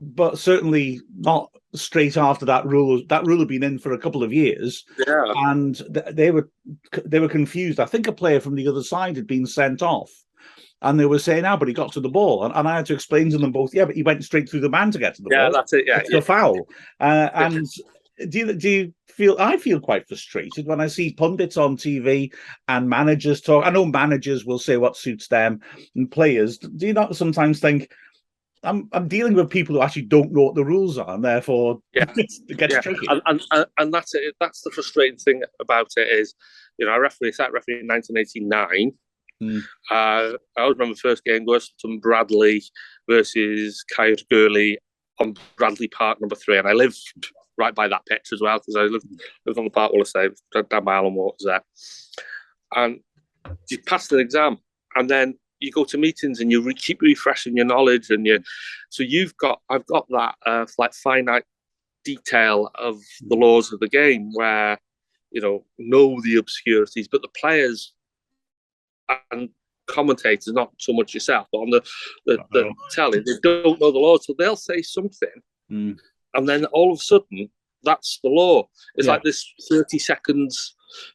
but certainly not straight after that rule. That rule had been in for a couple of years, and they were confused. I think a player from the other side had been sent off, and they were saying, but he got to the ball. And I had to explain to them both, but he went straight through the man to get to the ball. Yeah, that's it, yeah. It's a foul. And do you feel... I feel quite frustrated when I see pundits on TV and managers talk. I know managers will say what suits them and players. Do you not sometimes think, I'm dealing with people who actually don't know what the rules are, and therefore it gets tricky. And that's it. That's the frustrating thing about it is, I sat referee in 1989. I always remember the first game, Weston Bradley versus Coyote Gurley on Bradley Park number 3, and I lived right by that pitch as well because I lived on the Park Wall Estate, down by Alan Waters there. And you passed an exam, and then you go to meetings and you keep refreshing your knowledge, and I've got that like finite detail of the laws of the game where know the obscurities, but the players and commentators, not so much yourself, but on the telly, they don't know the law, so they'll say something, and then all of a sudden, that's the law. It's like this 30 seconds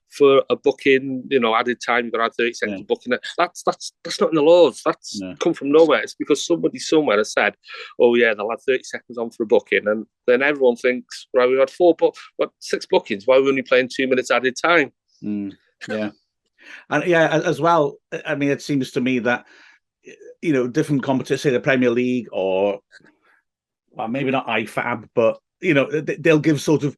for a booking, added time. You've got to add 30 seconds for booking it. That's not in the laws. That's come from nowhere. It's because somebody somewhere has said, "Oh yeah, they'll add 30 seconds on for a booking," and then everyone thinks, "Right, we had 6 bookings. Why are we only playing 2 minutes added time?" Yeah. And as well, I mean, it seems to me that different competitions, say the Premier League or maybe not IFAB, but they'll give sort of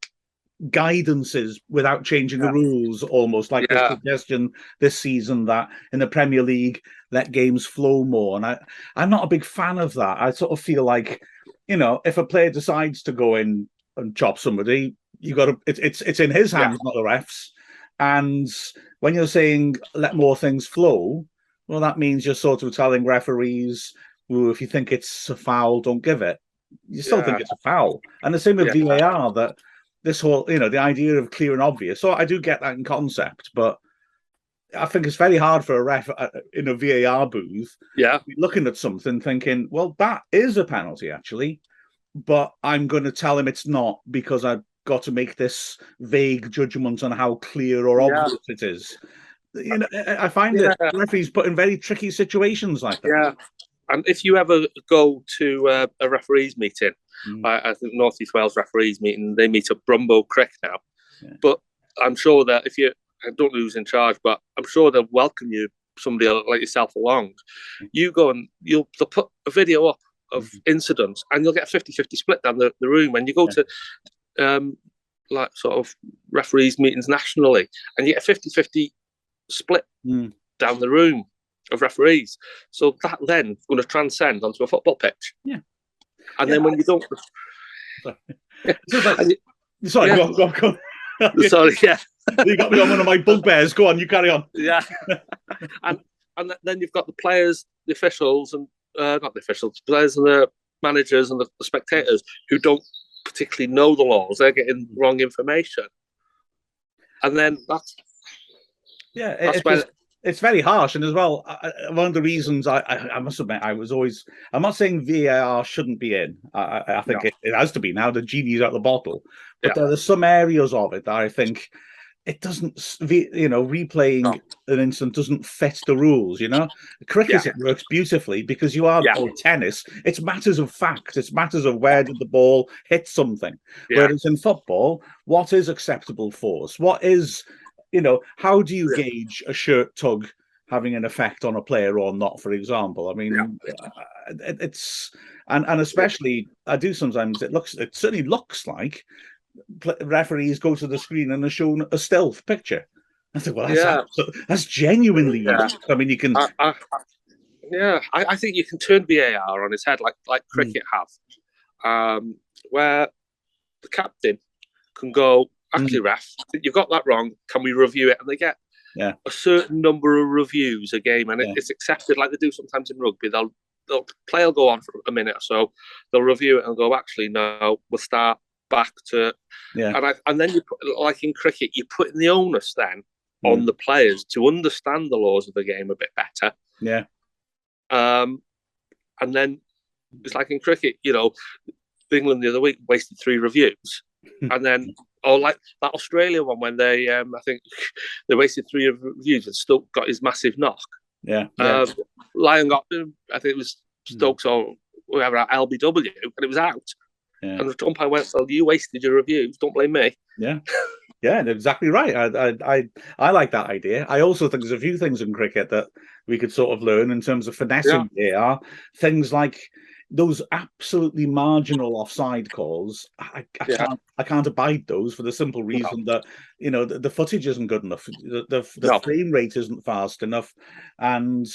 guidances without changing the rules, almost like the suggestion this season that in the Premier League let games flow more. And I'm not a big fan of that. I sort of feel like if a player decides to go in and chop somebody, it's in his hands, not the refs. And when you're saying let more things flow, well, that means you're sort of telling referees, well, if you think it's a foul, don't give it. You still think it's a foul. And the same with VAR, that this whole, the idea of clear and obvious. So I do get that in concept, but I think it's very hard for a ref in a VAR booth looking at something thinking, well, that is a penalty, actually, but I'm going to tell him it's not because I've got to make this vague judgment on how clear or obvious it is. I find that referees put in very tricky situations like that. Yeah, and if you ever go to a referees meeting, I think North East Wales referees meeting, they meet at Brumbo Creek now. But I'm sure that I don't know who's in charge, but I'm sure they'll welcome you, somebody like yourself along. You go and they'll put a video up of incidents, and you'll get a 50-50 split down the room. When you go to like sort of referees meetings nationally, and you get a 50-50 split down the room of referees. So that then is going to transcend onto a football pitch. And then when you don't... Sorry, go on. Sorry, You got me on one of my bugbears. Go on, you carry on. And then you've got the players, the officials, and not the officials, players and the managers and the spectators who don't particularly know the laws. They're getting wrong information. And then that's it's very harsh. And as well, one of the reasons I must admit, I'm not saying VAR shouldn't be in. I think it has to be now. The genie's out of the bottle. But there are some areas of it that I think it doesn't, replaying an incident doesn't fit the rules, Cricket, it works beautifully because you are, or tennis, it's matters of fact. It's matters of where did the ball hit something. Whereas in football, what is acceptable force? What is, how do you gauge a shirt tug having an effect on a player or not, for example? I mean, it's, and especially, I do sometimes, it certainly looks like referees go to the screen and are shown a stealth picture. I think, well, that's genuinely unique. I mean, you can. I think you can turn VAR on its head, like cricket have, where the captain can go, actually, ref, you've got that wrong. Can we review it? And they get a certain number of reviews a game, and it's accepted, like they do sometimes in rugby. The play will go on for a minute or so. They'll review it and go, actually, no, we'll start back to and then you put, like in cricket, you put in the onus then on the players to understand the laws of the game a bit better. And then it's like in cricket, England the other week wasted 3 reviews, and then like that Australia one when they I think they wasted 3 reviews and Stoke got his massive knock. Lion got, I think it was Stokes or whoever at LBW, and it was out. And the umpire went, "Well, you wasted your reviews. Don't blame me." Exactly right. I like that idea. I also think there's a few things in cricket that we could sort of learn in terms of finessing VAR. Things like, those absolutely marginal offside calls, I can't abide those for the simple reason that the footage isn't good enough, the frame rate isn't fast enough, and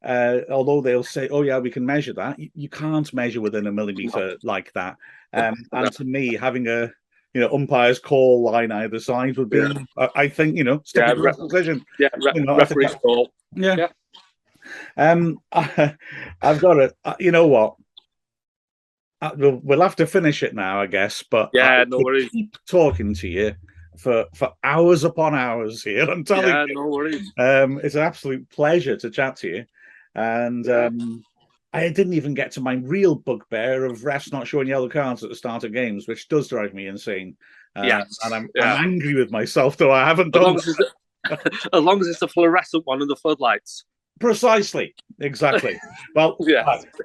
although they'll say, "Oh yeah, we can measure that," you can't measure within a millimeter like that. And to me, having a umpire's call line either side would be, I think, stick with the decision. Yeah, referee's call. Yeah. I've got it. You know what? We'll have to finish it now, I guess. But yeah, no worries. Keep talking to you for hours upon hours here. I'm telling you. No worries. It's an absolute pleasure to chat to you. And I didn't even get to my real bugbear of refs not showing yellow cards at the start of games, which does drive me insane. And I'm angry with myself, though I haven't done that. As long as it's the fluorescent one and the floodlights. Precisely, exactly. Well,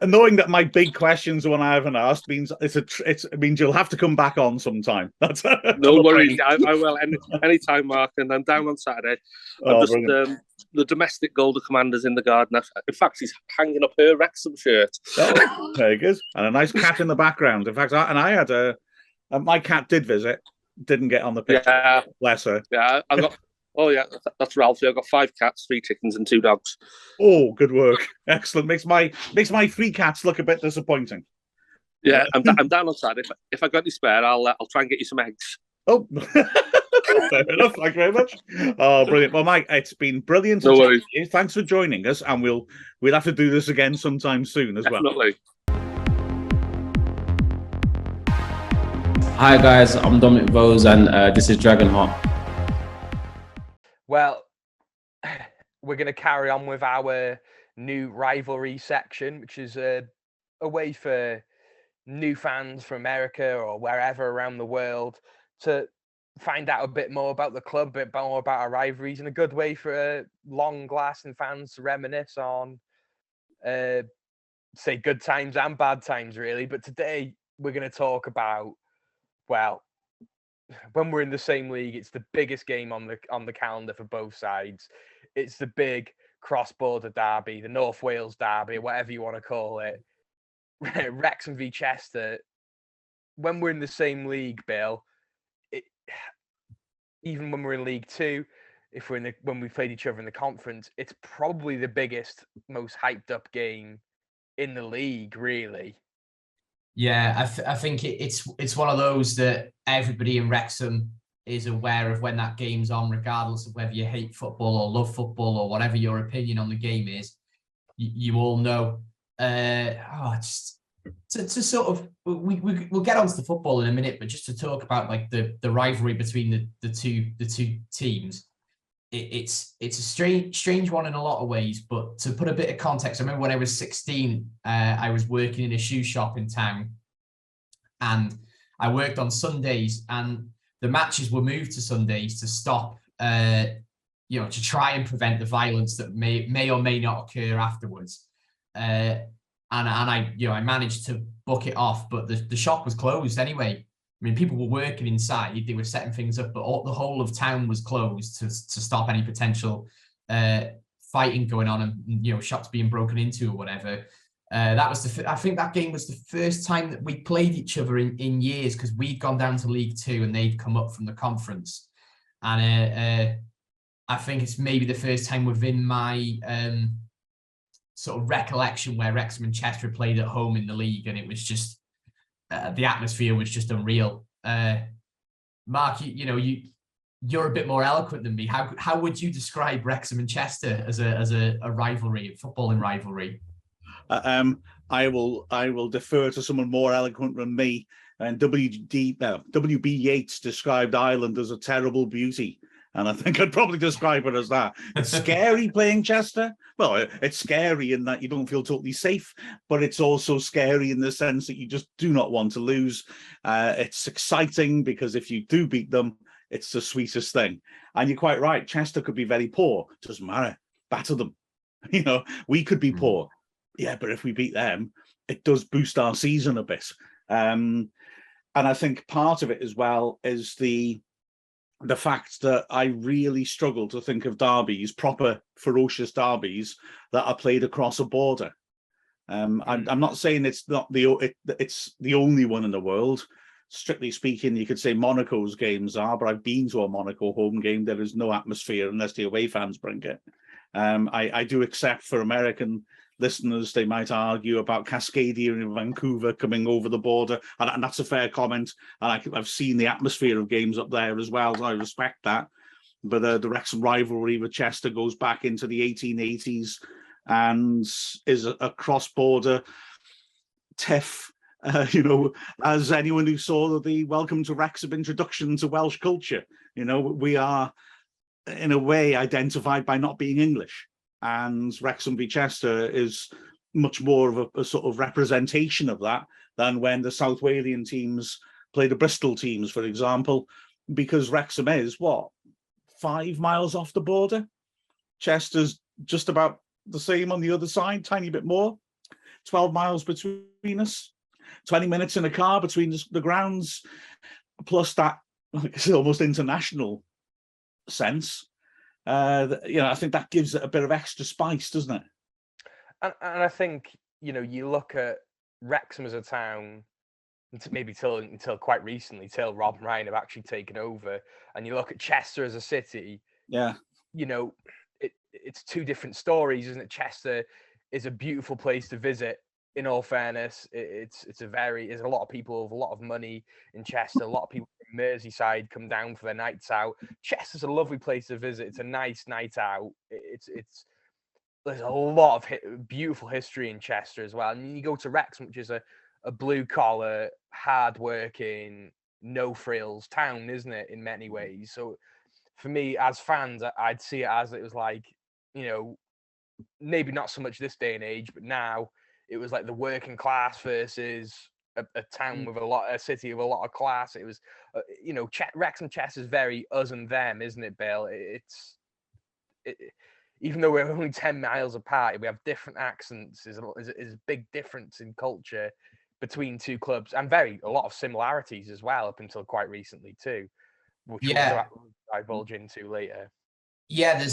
knowing that my big questions, the one I haven't asked, means it means you'll have to come back on sometime. That's no worries. I will anytime, Mark. And I'm down on Saturday. The domestic Golden Commander's in the garden. In fact, he's hanging up her Wrexham shirt. Oh, very good, and a nice cat in the background. In fact, I had my cat did visit, didn't get on the picture. Yeah, bless her. Yeah, I got. Oh yeah, that's Ralphie. I've got 5 cats, 3 chickens, and 2 dogs. Oh, good work! Excellent. Makes my 3 cats look a bit disappointing. Yeah, I'm down on Saturday. If I got any spare, I'll try and get you some eggs. Oh, fair enough. Thank you very much. Oh, brilliant. Well, Mike, it's been brilliant. No worries. Thanks for joining us, and we'll have to do this again sometime soon as well. Definitely. Hi guys, I'm Dominic Vose, and this is Dragonheart. Well, we're going to carry on with our new rivalry section, which is a way for new fans from America or wherever around the world to find out a bit more about the club, a bit more about our rivalries, and a good way for long-lasting fans to reminisce on, say, good times and bad times, really. But today we're going to talk about, well, when we're in the same league, it's the biggest game on the calendar for both sides. It's the big cross-border derby, the North Wales derby, whatever you want to call it. Wrexham v Chester. When we're in the same league, Bill, even when we're in League Two, when we played each other in the conference, it's probably the biggest, most hyped up game in the league, really. Yeah, I think it's one of those that everybody in Wrexham is aware of when that game's on, regardless of whether you hate football or love football or whatever your opinion on the game is. You all know. Just to sort of we'll get onto the football in a minute, but just to talk about like the rivalry between the two teams. It's a strange one in a lot of ways, but to put a bit of context, I remember when I was 16, I was working in a shoe shop in town, and I worked on Sundays, and the matches were moved to Sundays to stop, to try and prevent the violence that may or may not occur afterwards. And I managed to book it off, but the shop was closed anyway. I mean, people were working inside, they were setting things up, but the whole of town was closed to stop any potential fighting going on and, shops being broken into or whatever. That was I think that game was the first time that we played each other in years, because we'd gone down to League Two and they'd come up from the conference. And I think it's maybe the first time within my sort of recollection where Wrexham and Chester played at home in the league, and it was just the atmosphere was just unreal. Mark, you're a bit more eloquent than me. How would you describe Wrexham and Chester as a rivalry, a footballing rivalry? I will defer to someone more eloquent than me. And W.B. Yeats described Ireland as a terrible beauty. And I think I'd probably describe it as that. It's scary playing Chester. Well, it's scary in that you don't feel totally safe, but it's also scary in the sense that you just do not want to lose. It's exciting because if you do beat them, it's the sweetest thing. And you're quite right. Chester could be very poor. Doesn't matter. Batter them. We could be poor. Yeah, but if we beat them, it does boost our season a bit. And I think part of it as well is the fact that I really struggle to think of derbies, proper ferocious derbies, that are played across a border. I'm not saying it's not it's the only one in the world. Strictly speaking, you could say Monaco's games are, but I've been to a Monaco home game. There is no atmosphere unless the away fans bring it. I do accept for American listeners, they might argue about Cascadia in Vancouver coming over the border, and that's a fair comment. And I've seen the atmosphere of games up there as well, so I respect that. But the Wrexham rivalry with Chester goes back into the 1880s and is a cross-border tiff. As anyone who saw the Welcome to Wrexham introduction to Welsh culture, we are in a way identified by not being English. And Wrexham v Chester is much more of a sort of representation of that than when the South Walian teams play the Bristol teams, for example, because Wrexham is, 5 miles off the border? Chester's just about the same on the other side, tiny bit more. 12 miles between us. 20 minutes in a car between the grounds, plus that almost international sense. I think that gives it a bit of extra spice, doesn't it? And I think, you look at Wrexham as a town, maybe until quite recently, till Rob and Ryan have actually taken over, and you look at Chester as a city, it's two different stories, isn't it? Chester is a beautiful place to visit. In all fairness, there's a lot of people with a lot of money in Chester. A lot of people from Merseyside come down for their nights out. Chester's a lovely place to visit. It's a nice night out. There's a lot of beautiful history in Chester as well. And you go to Wrexham, which is a blue collar, hard working, no frills town, isn't it? In many ways. So for me, as fans, I'd see it as it was like, maybe not so much this day and age, but now. It was like the working class versus a town with a city with a lot of class. It was, Wrexham Chester is very us and them, isn't it, Bill? Even though we're only 10 miles apart, we have different accents. There's a big difference in culture between two clubs, and a lot of similarities as well up until quite recently too, which we'll divulge into later. Yeah,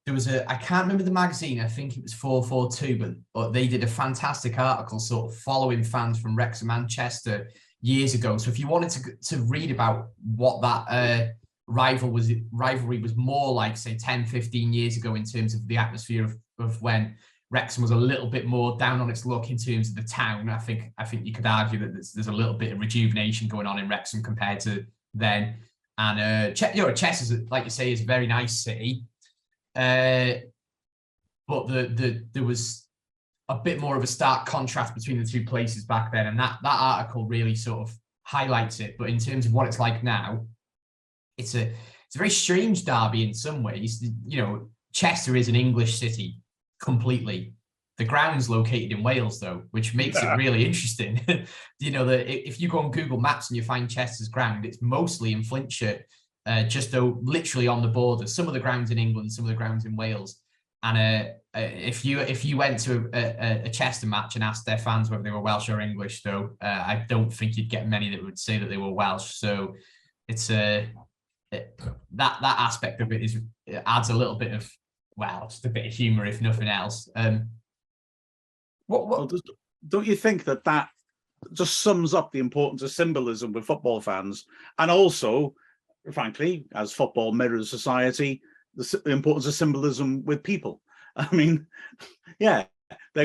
there was I can't remember the magazine, I think it was 442, but they did a fantastic article sort of following fans from Wrexham and Chester years ago. So if you wanted to read about what that rivalry was more like, say, 10, 15 years ago in terms of the atmosphere of when Wrexham was a little bit more down on its luck in terms of the town, I think you could argue that there's a little bit of rejuvenation going on in Wrexham compared to then. And Chester, like you say, is a very nice city. But there was a bit more of a stark contrast between the two places back then, and that article really sort of highlights it. But in terms of what it's like now, it's a very strange derby in some ways. Chester is an English city completely. The ground's located in Wales, though, which makes it really interesting. That if you go on Google Maps and you find Chester's ground, it's mostly in Flintshire. Just literally on the border. Some of the grounds in England, some of the grounds in Wales. And if you went to a Chester match and asked their fans whether they were Welsh or English, though, I don't think you'd get many that would say that they were Welsh. So it's that aspect of it adds a little bit of just a bit of humour, if nothing else. Don't you think that just sums up the importance of symbolism with football fans, and also, frankly, as football mirrors society, the importance of symbolism with people? I mean, their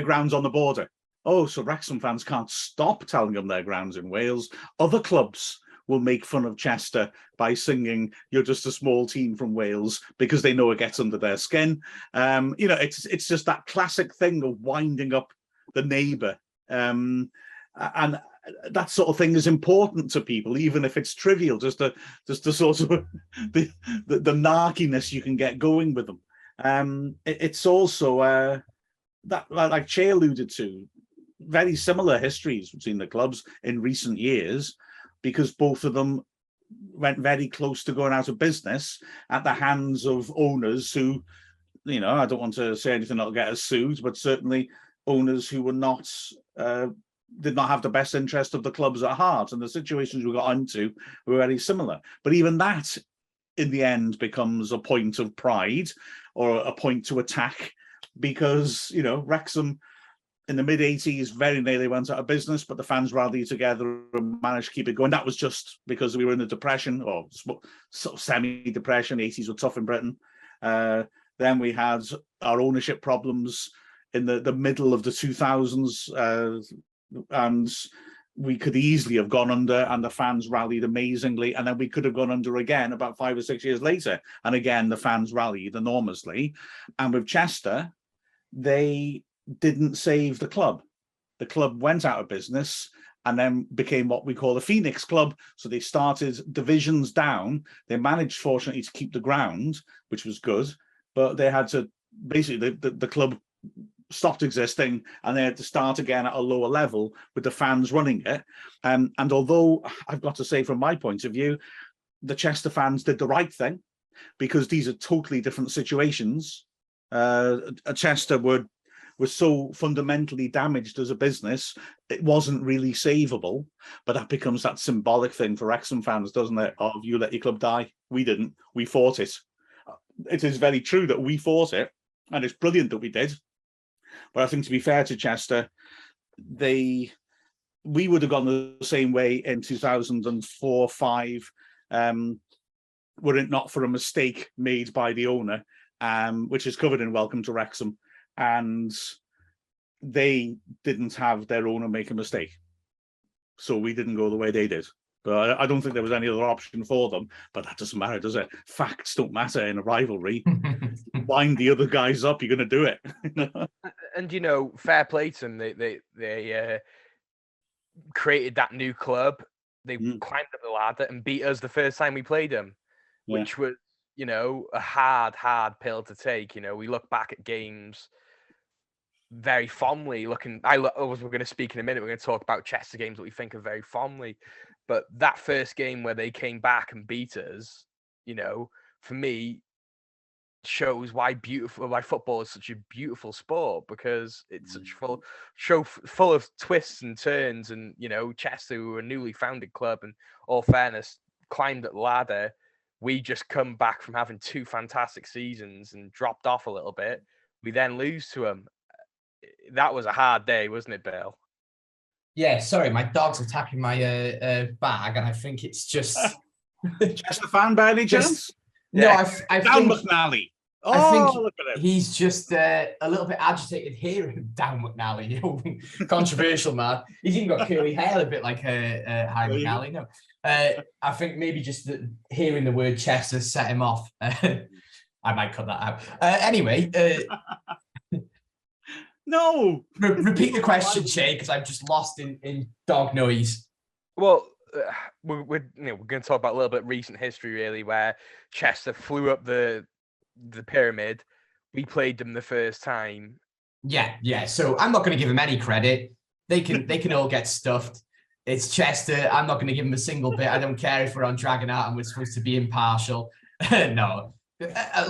ground's on the border. Oh, so Wrexham fans can't stop telling them their ground's in Wales. Other clubs will make fun of Chester by singing "You're just a small team from Wales" because they know it gets under their skin. It's just that classic thing of winding up the neighbour, and that sort of thing is important to people, even if it's trivial. Just the sort of the narkiness you can get going with them. It's also that, like Chay alluded to, very similar histories between the clubs in recent years, because both of them went very close to going out of business at the hands of owners who, I don't want to say anything that'll get us sued, but certainly owners who were not did not have the best interest of the clubs at heart, and the situations we got into were very similar. But even that, in the end, becomes a point of pride or a point to attack, because Wrexham in the mid-80s, very nearly went out of business, but the fans rallied together and managed to keep it going. That was just because we were in the Depression, or sort of semi-depression. The 80s were tough in Britain. Then we had our ownership problems in the middle of the 2000s, and we could easily have gone under, and the fans rallied amazingly. And then we could have gone under again about 5 or 6 years later. And again, the fans rallied enormously. And with Chester, they didn't save the club. The club went out of business and then became what we call the Phoenix Club. So they started divisions down. They managed, fortunately, to keep the ground, which was good. But they had to, basically, the club stopped existing and they had to start again at a lower level with the fans running it. And although I've got to say, from my point of view, the Chester fans did the right thing, because these are totally different situations. Chester was so fundamentally damaged as a business, it wasn't really savable. But that becomes that symbolic thing for Wrexham fans, doesn't it? Of, you let your club die. We didn't. We fought it. It is very true that we fought it, and it's brilliant that we did. But I think, to be fair to Chester, we would have gone the same way in 2004-05, were it not for a mistake made by the owner, which is covered in Welcome to Wrexham. And they didn't have their owner make a mistake, so we didn't go the way they did. But I don't think there was any other option for them. But that doesn't matter, does it? Facts don't matter in a rivalry. Wind the other guys up, you're going to do it. And fair play to them. They created that new club. They climbed up the ladder and beat us the first time we played them, which was, a hard pill to take. We look back at games very fondly. We're going to speak in a minute. We're going to talk about Chester games that we think of very fondly. But that first game where they came back and beat us, for me, shows why football is such a beautiful sport, because it's such full of twists and turns. And Chester, who were a newly founded club, and all fairness, climbed the ladder. We just come back from having 2 fantastic seasons and dropped off a little bit. We then lose to them. That was a hard day, wasn't it, Bill? Yeah, sorry, my dog's attacking my bag, and I think it's just Chester fan by any chance? No, I Dan think McNally. I think look at him. He's just a little bit agitated hearing Dan McNally. Controversial man. He's even got curly hair, a bit like Harry McNally. No, I think maybe just hearing the word Chester set him off. I might cut that out. Anyway. No. Repeat the question, Chay, because I'm just lost in dog noise. Well, we're going to talk about a little bit recent history, really, where Chester flew up the pyramid. We played them the first time. Yeah. So I'm not going to give them any credit. They can all get stuffed. It's Chester. I'm not going to give them a single bit. I don't care if we're on Dragonheart and we're supposed to be impartial. No.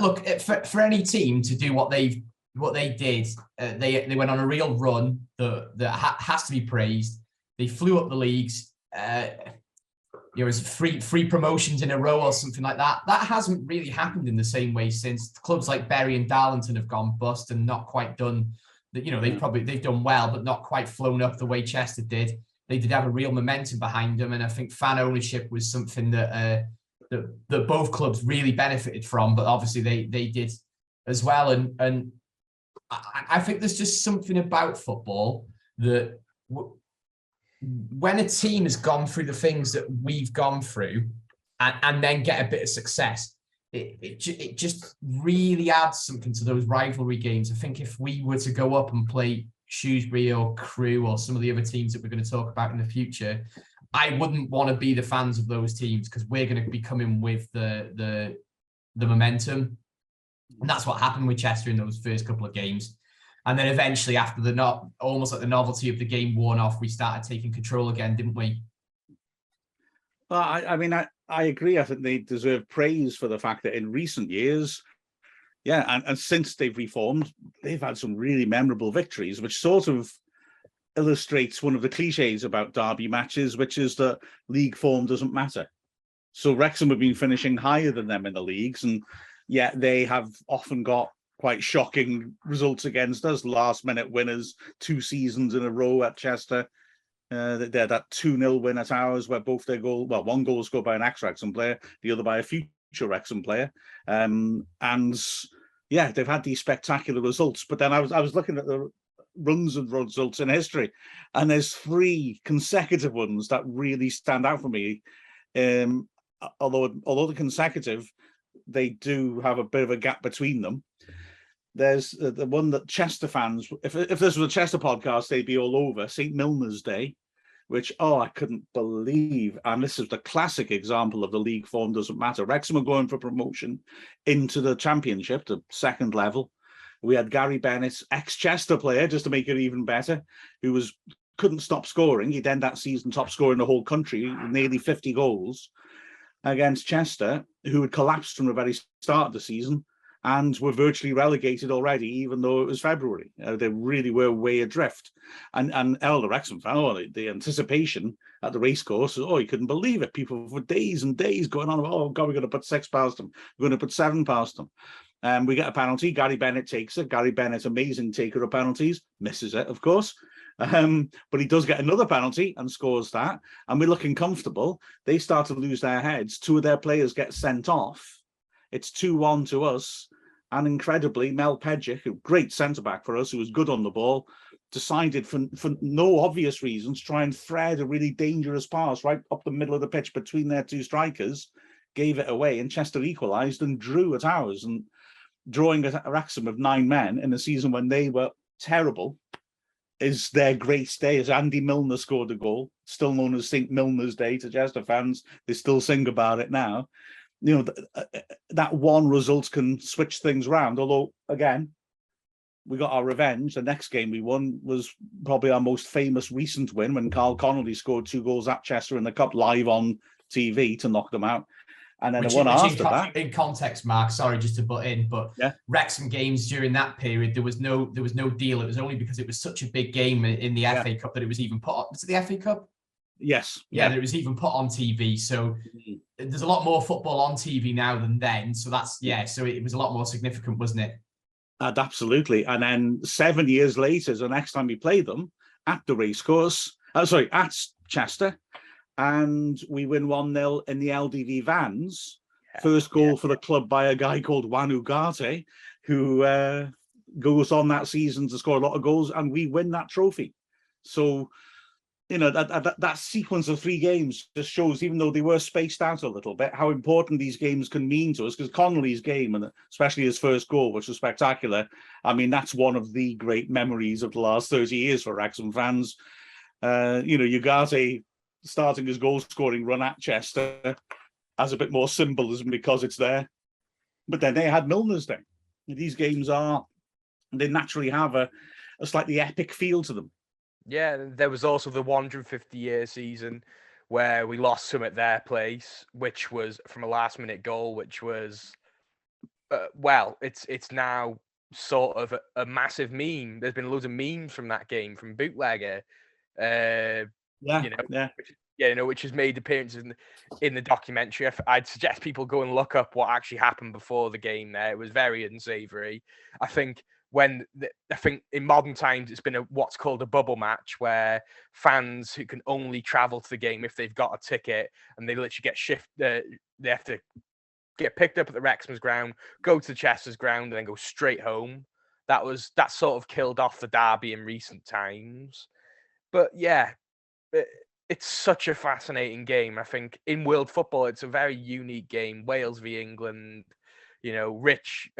Look, for any team to do what they did, they went on a real run that has to be praised. They flew up the leagues. It was three promotions in a row or something like that. That hasn't really happened in the same way since. Clubs like Bury and Darlington have gone bust and not quite done that. They've done well, but not quite flown up the way Chester did. They did have a real momentum behind them, and I think fan ownership was something that both clubs really benefited from. But obviously they did as well, and I think there's just something about football that when a team has gone through the things that we've gone through and then get a bit of success, it just really adds something to those rivalry games. I think if we were to go up and play Shrewsbury or Crewe or some of the other teams that we're going to talk about in the future, I wouldn't want to be the fans of those teams, because we're going to be coming with the momentum. And that's what happened with Chester in those first couple of games. And then eventually, after almost like the novelty of the game worn off, we started taking control again, didn't we? Well, I agree. I think they deserve praise for the fact that in recent years, and since they've reformed, they've had some really memorable victories, which sort of illustrates one of the cliches about derby matches, which is that league form doesn't matter. So Wrexham have been finishing higher than them in the leagues, and yet they have often got quite shocking results against us. Last-minute winners 2 seasons in a row at Chester. They had that 2-0 win at ours, where both their one goal was scored by an ex-Wrexham player, the other by a future Wrexham player. And yeah, they've had these spectacular results. But then I was looking at the runs of results in history, and there's 3 consecutive ones that really stand out for me. Although the consecutive, they do have a bit of a gap between them. There's the one that Chester fans, if this was a Chester podcast, they'd be all over, St. Milner's Day, which, I couldn't believe. And this is the classic example of the league form doesn't matter. Wrexham are going for promotion into the Championship, the second level. We had Gary Bennett, ex-Chester player, just to make it even better, who couldn't stop scoring. He'd end that season top scorer in the whole country, nearly 50 goals against Chester, who had collapsed from the very start of the season and were virtually relegated already, even though it was February. They really were way adrift. And Elder Wrexham fan, the anticipation at the racecourse, you couldn't believe it. People for days and days going on, God, we're going to put 6 past them. We're going to put 7 past them. We get a penalty. Gary Bennett takes it. Gary Bennett, amazing taker of penalties, misses it, of course. But he does get another penalty and scores that. And we're looking comfortable. They start to lose their heads. 2 of their players get sent off. It's 2-1 to us. And incredibly, Mel Pedgick, a great centre-back for us, who was good on the ball, decided for no obvious reasons, try and thread a really dangerous pass right up the middle of the pitch between their 2 strikers, gave it away, and Chester equalised and drew at ours. And drawing a Wrexham of 9 men in a season when they were terrible is their great day. As Andy Milner scored a goal, still known as St. Milner's Day to Chester fans. They still sing about it now. That one result can switch things around. Although, again, we got our revenge. The next game we won was probably our most famous recent win, when Carl Connolly scored 2 goals at Chester in the Cup live on TV to knock them out. And then the one after that, in context, Mark, sorry, just to butt in, but yeah. Wrexham games during that period, there was no deal. It was only because it was such a big game in the FA Cup that it was even put on. Was it the FA Cup? Yes. Yeah, that it was even put on TV. So there's a lot more football on TV now than then. So so it was a lot more significant, wasn't it? Absolutely. And then 7 years later, the next time we played them at the racecourse, at Chester, and we win 1-0 in the LDV Vans. First goal for the club by a guy called Juan Ugarte, who goes on that season to score a lot of goals, and we win that trophy. So, that sequence of 3 games just shows, even though they were spaced out a little bit, how important these games can mean to us. Because Connolly's game, and especially his first goal, which was spectacular, I mean, that's one of the great memories of the last 30 years for Wrexham fans. Ugarte starting his goal-scoring run at Chester has a bit more symbolism because it's there. But then they had Milner's Day. These games they naturally have a slightly epic feel to them. Yeah, there was also the 150-year season where we lost some at their place, which was from a last-minute goal, which was, it's now sort of a massive meme. There's been loads of memes from that game, from Bootlegger, which has made appearances in the documentary. I'd suggest people go and look up what actually happened before the game there. It was very unsavory. I think in modern times it's been what's called a bubble match, where fans who can only travel to the game if they've got a ticket, and they literally get shifted. They have to get picked up at the Wrexham's ground, go to the Chester's ground, and then go straight home. That sort of killed off the derby in recent times. But yeah, it's such a fascinating game. I think in world football, it's a very unique game. Wales v England. A rich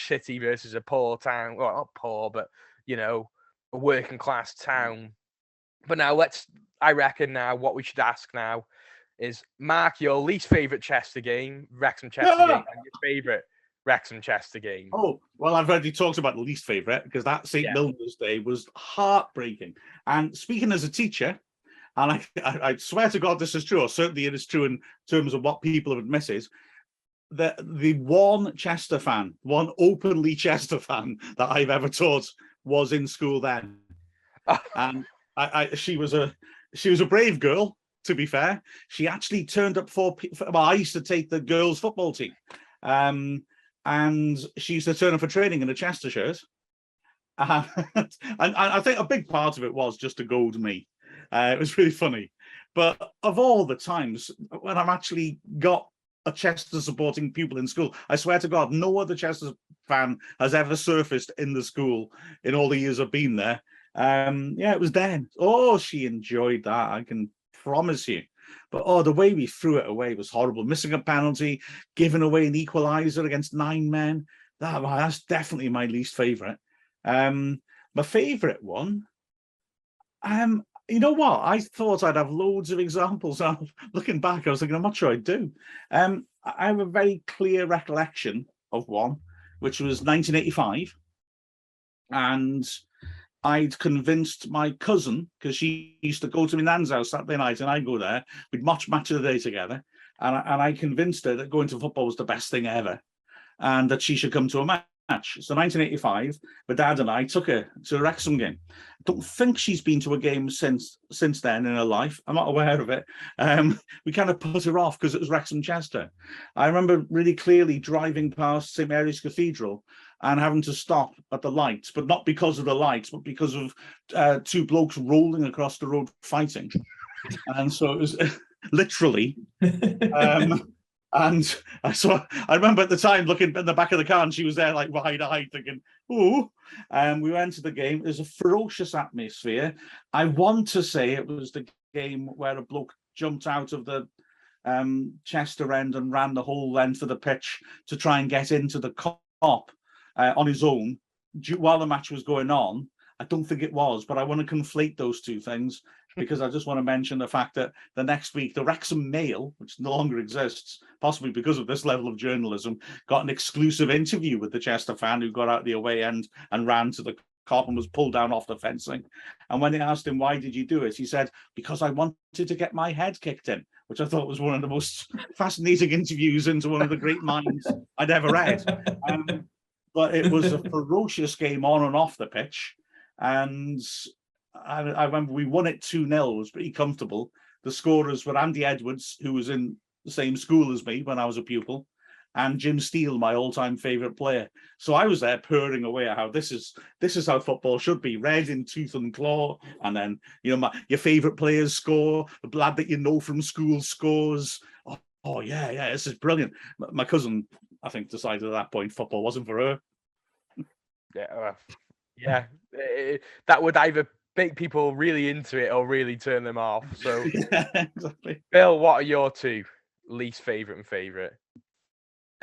city versus a poor town. Well, not poor, but a working class town. But now I reckon now what we should ask now is, Mark, your least favourite Chester game, Wrexham Chester game, and your favourite Wrexham Chester game. Oh, well, I've already talked about the least favourite, because that St. Milner's Day was heartbreaking. And speaking as a teacher, and I swear to God this is true, or certainly it is true in terms of what people have admitted, the one openly Chester fan that I've ever taught was in school then. And she was a brave girl, to be fair. She actually turned up I used to take the girls' football team. and she used to turn up for training in a Chester shirt. And I think a big part of it was just to goad me. It was really funny. But of all the times when I've actually got a Chester supporting pupil in school, I swear to God, no other Chester fan has ever surfaced in the school in all the years I've been there. Yeah, it was then. Oh, she enjoyed that, I can promise you. But oh, the way we threw it away was horrible. Missing a penalty, giving away an equaliser against 9 men. That's definitely my least favourite. My favourite one, you know what? I thought I'd have loads of examples. Looking back, I was thinking, I'm not sure I do. I have a very clear recollection of one, which was 1985. And I'd convinced my cousin, because she used to go to my nan's house Saturday night and I'd go there. We'd watch Match of the Day together. And I convinced her that going to football was the best thing ever and that she should come to a match. So 1985, my dad and I took her to a Wrexham game. I don't think she's been to a game since then in her life. I'm not aware of it. We kind of put her off because it was Wrexham Chester. I remember really clearly driving past St Mary's Cathedral and having to stop at the lights, but not because of the lights, but because of 2 blokes rolling across the road fighting. And so it was literally... And I remember at the time looking in the back of the car and she was there like wide-eyed thinking, ooh. We went to the game. There's a ferocious atmosphere. I want to say it was the game where a bloke jumped out of the Chester end and ran the whole length of the pitch to try and get into the Kop on his own while the match was going on. I don't think it was, but I want to conflate those two things because I just want to mention the fact that the next week, the Wrexham Mail, which no longer exists, possibly because of this level of journalism, got an exclusive interview with the Chester fan who got out the away end and ran to the Kop and was pulled down off the fencing. And when they asked him, why did you do it? He said, because I wanted to get my head kicked in, which I thought was one of the most fascinating interviews into one of the great minds I'd ever read. But it was a ferocious game on and off the pitch. And I remember we won it 2-0. It was pretty comfortable. The scorers were Andy Edwards, who was in the same school as me when I was a pupil, and Jim Steele, my all-time favourite player. So I was there purring away at how this is how football should be, red in tooth and claw, and then your favourite players score, the lad that you know from school scores. Oh yeah, this is brilliant. My cousin, I think, decided at that point football wasn't for her. Yeah, that would either make people really into it or really turn them off. So, yeah, exactly. Bill, what are your 2 least favourite and favourite?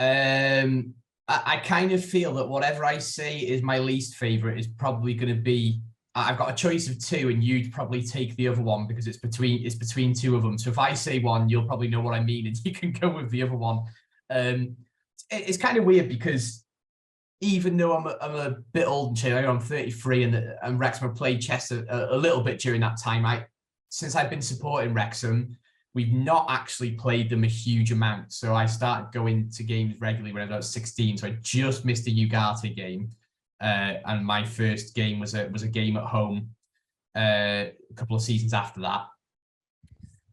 I kind of feel that whatever I say is my least favourite is probably going to be. I've got a choice of 2, and you'd probably take the other one because it's between 2 of them. So if I say one, you'll probably know what I mean, and you can go with the other one. It's kind of weird because even though I'm a bit old and Chay Long, I'm 33, and Wrexham have played Chester a little bit during that time. Since I've been supporting Wrexham, we've not actually played them a huge amount. So I started going to games regularly when I was 16. So I just missed a Ugarte game, and my first game was a game at home a couple of seasons after that.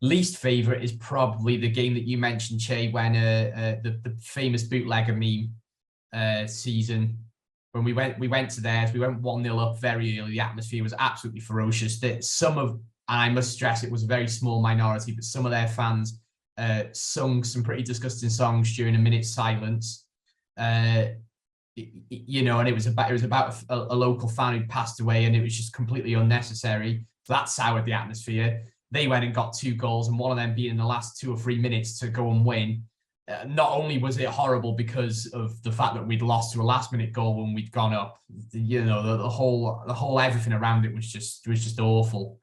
Least favourite is probably the game that you mentioned, Chay, when the famous bootlegger meme. Season when we went to theirs, we went 1-0 up very early. The atmosphere was absolutely ferocious. And I must stress, it was a very small minority, but some of their fans sung some pretty disgusting songs during a minute's silence. And it was about a local fan who passed away, and it was just completely unnecessary. So that soured the atmosphere. They went and got 2 goals, and one of them being in the last 2 or 3 minutes to go and win. Not only was it horrible because of the fact that we'd lost to a last-minute goal when we'd gone up, the whole everything around it was just awful.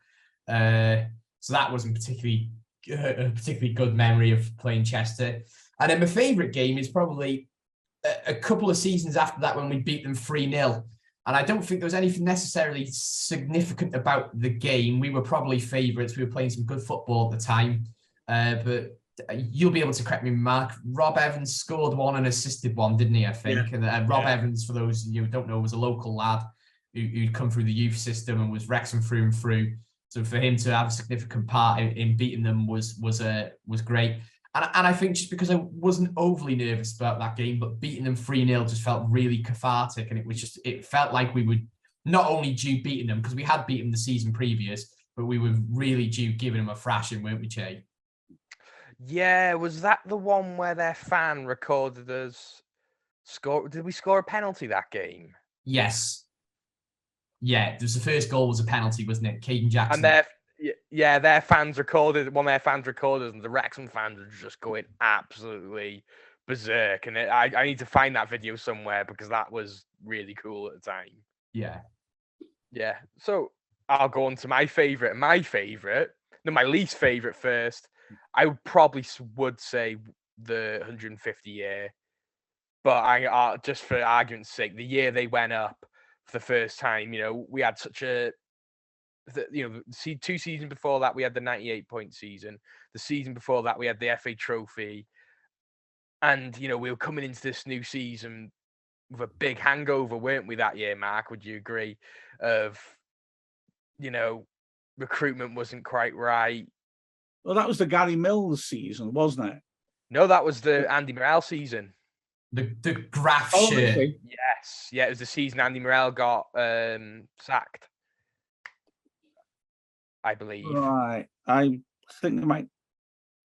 So that wasn't a particularly good memory of playing Chester. And then my favourite game is probably a couple of seasons after that when we beat them 3-0. And I don't think there was anything necessarily significant about the game. We were probably favourites. We were playing some good football at the time, but. You'll be able to correct me, Mark. Rob Evans scored 1 and assisted 1, didn't he? I think. Yeah. And Rob Evans, for those you don't know, was a local lad who'd come through the youth system and was Wrexham through and through. So for him to have a significant part in beating them was great. And I think just because I wasn't overly nervous about that game, but beating them 3-0 just felt really cathartic. And it felt like we would not only due beating them, because we had beaten them the season previous, but we were really due giving them a thrashing, weren't we, Chay? Yeah, was that the one where their fan recorded us score? Did we score a penalty that game? Yes. Yeah, it was the first goal was a penalty, wasn't it? Caden Jackson. And their fans recorded, one of their fans recorded, and the Wrexham fans were just going absolutely berserk. And I need to find that video somewhere because that was really cool at the time. Yeah. Yeah. So I'll go on to my favourite. My least favourite first. I would say the 150 year, but I just for argument's sake, the year they went up for the first time, we had such a, 2 seasons before that we had the 98-point season. The season before that we had the FA Trophy, and we were coming into this new season with a big hangover, weren't we? That year, Mark, would you agree? Of recruitment wasn't quite right. Well, that was the Gary Mills season, wasn't it? No, that was the Andy Morel season. The graph shirt. Okay. Yes. Yeah, it was the season Andy Morel got sacked, I believe. Right. I think it might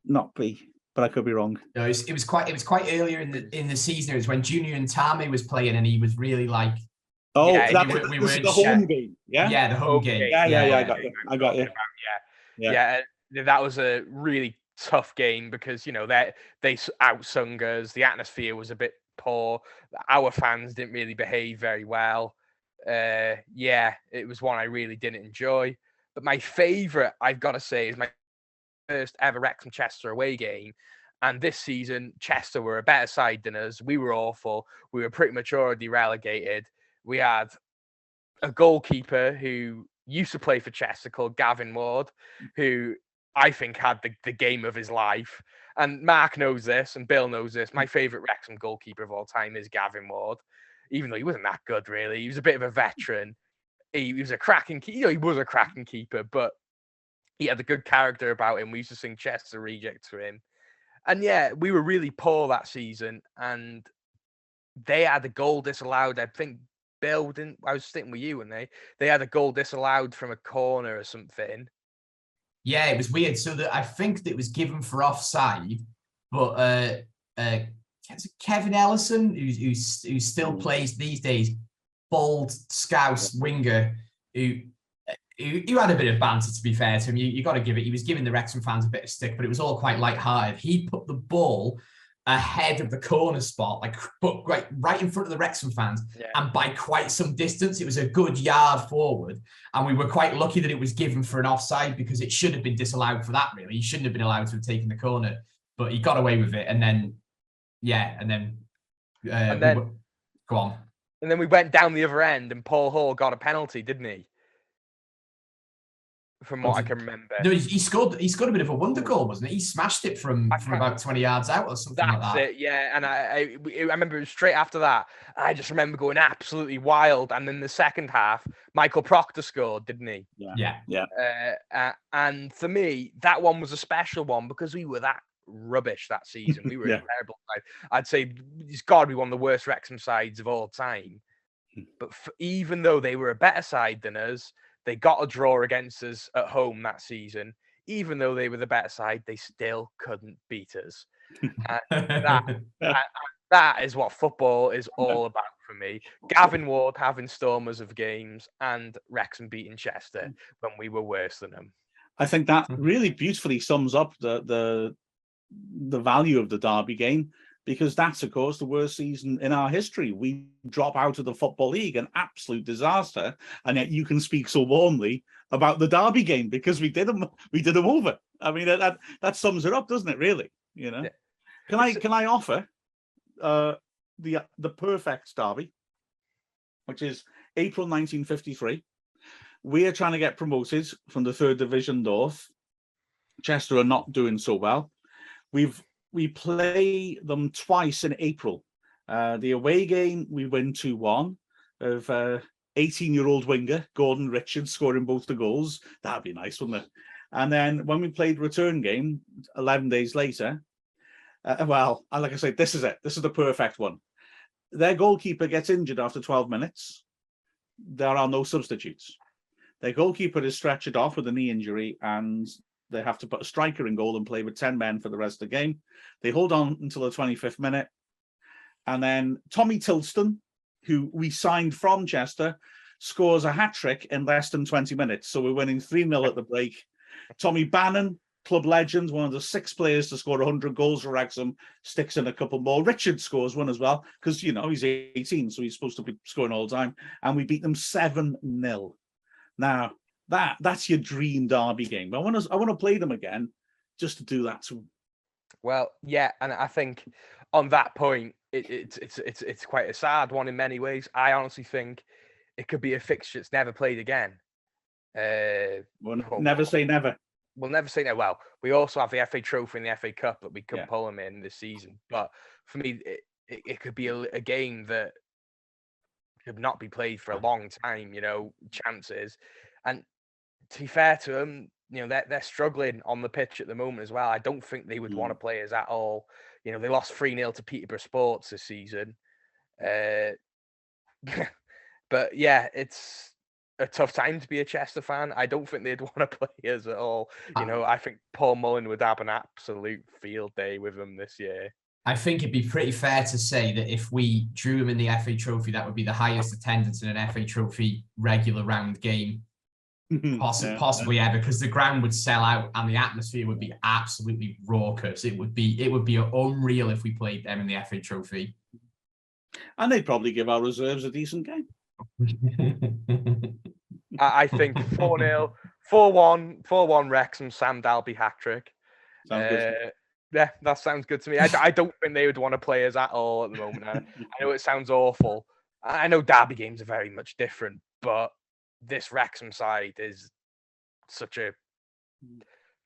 not be, but I could be wrong. No, it was quite earlier in the season. It was when Junior and Tame was playing, and he was really like. Oh, yeah, this is the home game. Yeah. Yeah, the home game. Yeah. I got you. Yeah, that was a really tough game because they outsung us. The atmosphere was a bit poor. Our fans didn't really behave very well. It was one I really didn't enjoy. But my favourite, I've got to say, is my first ever Wrexham Chester away game. And this season, Chester were a better side than us. We were awful. We were pretty much already relegated. We had a goalkeeper who used to play for Chester called Gavin Ward, who I think had the game of his life. And Mark knows this, and Bill knows this. My favourite Wrexham goalkeeper of all time is Gavin Ward, even though he wasn't that good, really. He was a bit of a veteran. He was a cracking keeper. He was a cracking keeper, but he had a good character about him. We used to sing Chester rejects for him. And yeah, we were really poor that season, and they had a goal disallowed. I think Bill didn't. I was sitting with you, and they had a goal disallowed from a corner or something. Yeah, it was weird. So I think that it was given for offside, but Kevin Allison, who still plays these days, bald Scouse winger, who had a bit of banter, to be fair to him. You got to give it. He was giving the Wrexham fans a bit of stick, but it was all quite light-hearted. He put the ball ahead of the corner spot, but right in front of the Wrexham fans, and by quite some distance. It was a good yard forward, and we were quite lucky that it was given for an offside because it should have been disallowed for that. Really, he shouldn't have been allowed to have taken the corner, but he got away with it. And then, go on. And then we went down the other end, and Paul Hall got a penalty, didn't he? From what I can remember. No, he scored a bit of a wonder goal, wasn't it? He smashed it from about 20 yards out or something like that. That's it, yeah. And I remember straight after that, I just remember going absolutely wild. And then the second half, Michael Proctor scored, didn't he? Yeah. And for me, that one was a special one because we were that rubbish that season. We were a terrible side. I'd say it's got to be one of the worst Wrexham sides of all time. But even though they were a better side than us, they got a draw against us at home that season. Even though they were the better side, they still couldn't beat us. That is what football is all about for me. Gavin Ward having stormers of games and Wrexham beating Chester when we were worse than them. I think that really beautifully sums up the value of the derby game, because that's, of course, the worst season in our history. We drop out of the Football League, an absolute disaster, and yet you can speak so warmly about the derby game because we did them over. I mean, that sums it up, doesn't it? Really, Yeah. Can I offer the perfect derby, which is April 1953. We are trying to get promoted from the 3rd Division North. Chester are not doing so well. We play them twice in April. The away game, we win 2-1 of 18-year-old winger Gordon Richards scoring both the goals. That'd be nice, wouldn't it? And then when we played return game 11 days later, Well, and like I say, this is it. This is the perfect one. Their goalkeeper gets injured after 12 minutes. There are no substitutes. Their goalkeeper is stretchered off with a knee injury, and they have to put a striker in goal and play with 10 men for the rest of the game. They hold on until the 25th minute. And then Tommy Tilston, who we signed from Chester, scores a hat-trick in less than 20 minutes. So we're winning 3-0 at the break. Tommy Bannon, club legend, one of the 6 players to score 100 goals for Wrexham, sticks in a couple more. Richard scores one as well, because, you know, he's 18, so he's supposed to be scoring all the time. And we beat them 7-0. Now, that's your dream derby game. But I want to play them again just to do that to them. Well, yeah, and I think on that point, it's quite a sad one in many ways. I honestly think it could be a fixture that's never played again. We'll never say never. We'll never say never. Well, we also have the FA Trophy and the FA Cup that we could pull them in this season. But for me, it could be a game that could not be played for a long time, you know, chances. And to be fair to them, you know, they're struggling on the pitch at the moment as well. I don't think they would want to play us at all. You know, they lost 3-0 to Peterborough Sports this season. But yeah, it's a tough time to be a Chester fan. I don't think they'd want to play us at all. You know, I think Paul Mullen would have an absolute field day with them this year. I think it'd be pretty fair to say that if we drew them in the FA Trophy, that would be the highest attendance in an FA Trophy regular round game. Possibly ever, because the ground would sell out and the atmosphere would be absolutely raucous. It would be unreal if we played them in the FA Trophy. And they'd probably give our reserves a decent game. I think 4-0, 4-1 Wrexham, Sam Dalby hat-trick. Yeah, that sounds good to me. I don't think they would want to play us at all at the moment. I know it sounds awful. I know derby games are very much different, but this Wrexham side is such a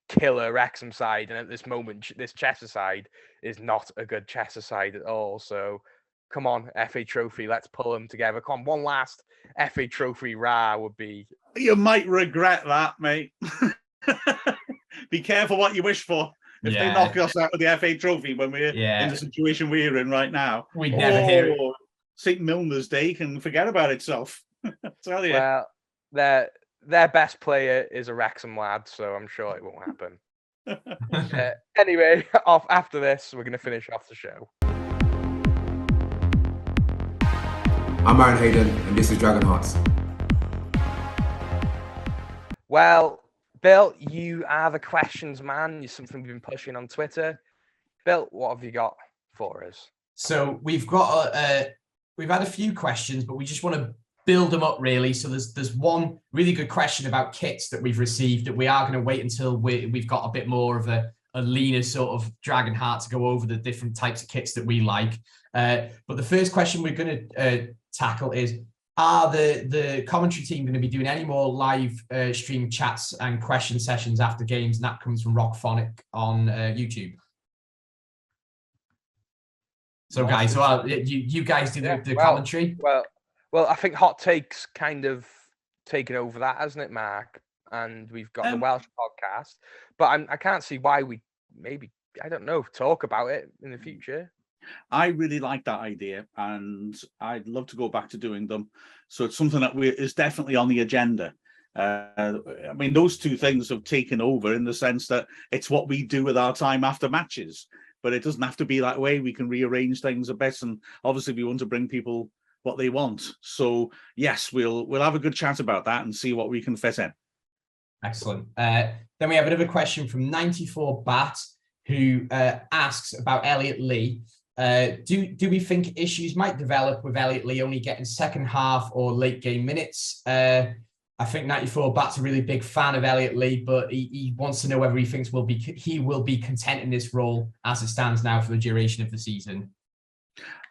killer Wrexham side, and at this moment, this Chester side is not a good Chester side at all. So, come on, FA Trophy, let's pull them together. Come on, one last FA Trophy rah would be. You might regret that, mate. Be careful what you wish for. If they knock us out of the FA Trophy when we're in the situation we're in right now, we'd never hear it. St. Milner's Day can forget about itself. I tell you. Well, their best player is a Wrexham lad, so I'm sure it won't happen. Anyway, after this, we're going to finish off the show. I'm Aaron Hayden, and this is Dragonheart. Well, Bill, you are the questions man. You're something we've been pushing on Twitter. Bill, what have you got for us? So we've got we've had a few questions, but we just want to build them up really. So there's one really good question about kits that we've received that we are going to wait until we've got a bit more of a leaner sort of Dragonheart to go over the different types of kits that we like. But the first question we're going to tackle is, are the commentary team going to be doing any more live stream chats and question sessions after games? And that comes from Rockphonic on YouTube. So guys, well, you guys do the commentary. Well, I think Hot Take's kind of taken over that, hasn't it, Mark? And we've got the Welsh podcast, but I can't see why we maybe, I don't know, talk about it in the future. I really like that idea, and I'd love to go back to doing them. So it's something that is definitely on the agenda. I mean, those two things have taken over in the sense that it's what we do with our time after matches, but it doesn't have to be that way. We can rearrange things a bit, and obviously we want to bring people what they want. So yes, we'll have a good chat about that and see what we can fit in. Excellent. Then we have another question from 94 Bat, who asks about Elliot Lee. Do we think issues might develop with Elliot Lee only getting second half or late game minutes? I think 94 Bat's a really big fan of Elliot Lee, but he wants to know whether he thinks he will be content in this role as it stands now for the duration of the season.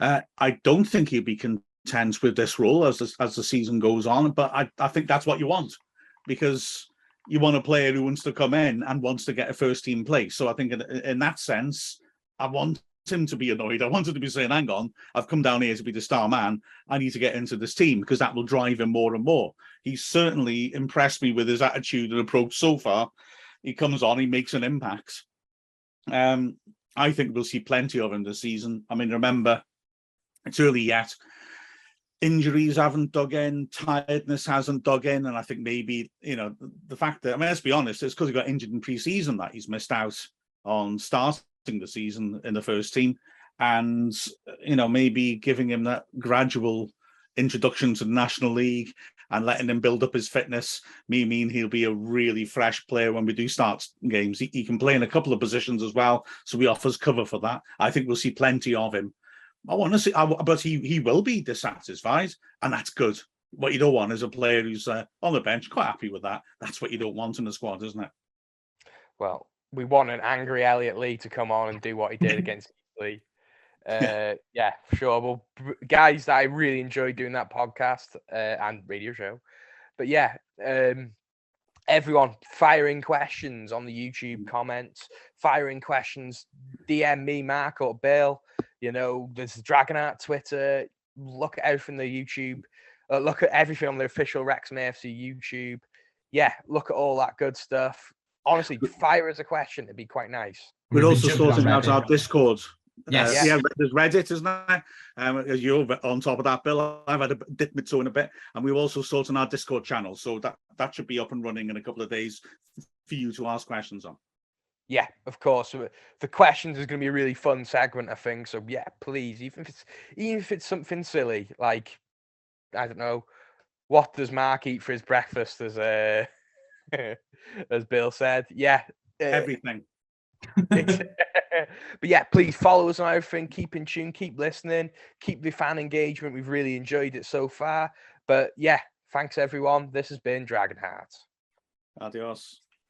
I don't think he'll be content with this role as the season goes on, but I think that's what you want, because you want a player who wants to come in and wants to get a first team place. So I think in that sense, I want him to be annoyed. I want him to be saying, hang on, I've come down here to be the star man. I need to get into this team, because that will drive him more and more. He's certainly impressed me with his attitude and approach so far. He comes on, he makes an impact. I I think we'll see plenty of him this season. I mean, remember, it's early yet. Injuries haven't dug in, tiredness hasn't dug in, and I think maybe, the fact that, I mean, let's be honest, it's because he got injured in pre-season that he's missed out on starting the season in the first team, and, maybe giving him that gradual introduction to the National League and letting him build up his fitness may mean he'll be a really fresh player when we do start games. He can play in a couple of positions as well, so he offers cover for that. I think we'll see plenty of him. I want to see, but he will be dissatisfied, and that's good. What you don't want is a player who's on the bench, quite happy with that. That's what you don't want in the squad, isn't it? Well, we want an angry Elliot Lee to come on and do what he did against Lee. Yeah, for sure. Well, guys, I really enjoyed doing that podcast and radio show. But yeah, everyone firing questions on the YouTube comments, firing questions, DM me, Mark or Bill. There's the Dragonheart Twitter. Look at everything on the YouTube. Look at everything on the official Wrexham AFC YouTube. Yeah, look at all that good stuff. Honestly, fire us a question. It'd be quite nice. We're also sorting out our Discord. Yes. There's Reddit, isn't there? You're on top of that, Bill. I've had to dip my toe in a bit, and we're also sorting our Discord channel, so that should be up and running in a couple of days for you to ask questions on. Yeah, of course. The questions is going to be a really fun segment, I think. So yeah, please, even if it's something silly, like, I don't know, what does Mark eat for his breakfast? As as Bill said, yeah, everything. But yeah, please follow us on everything. Keep in tune, keep listening, keep the fan engagement. We've really enjoyed it so far. But yeah, thanks everyone. This has been Dragonheart. Adios.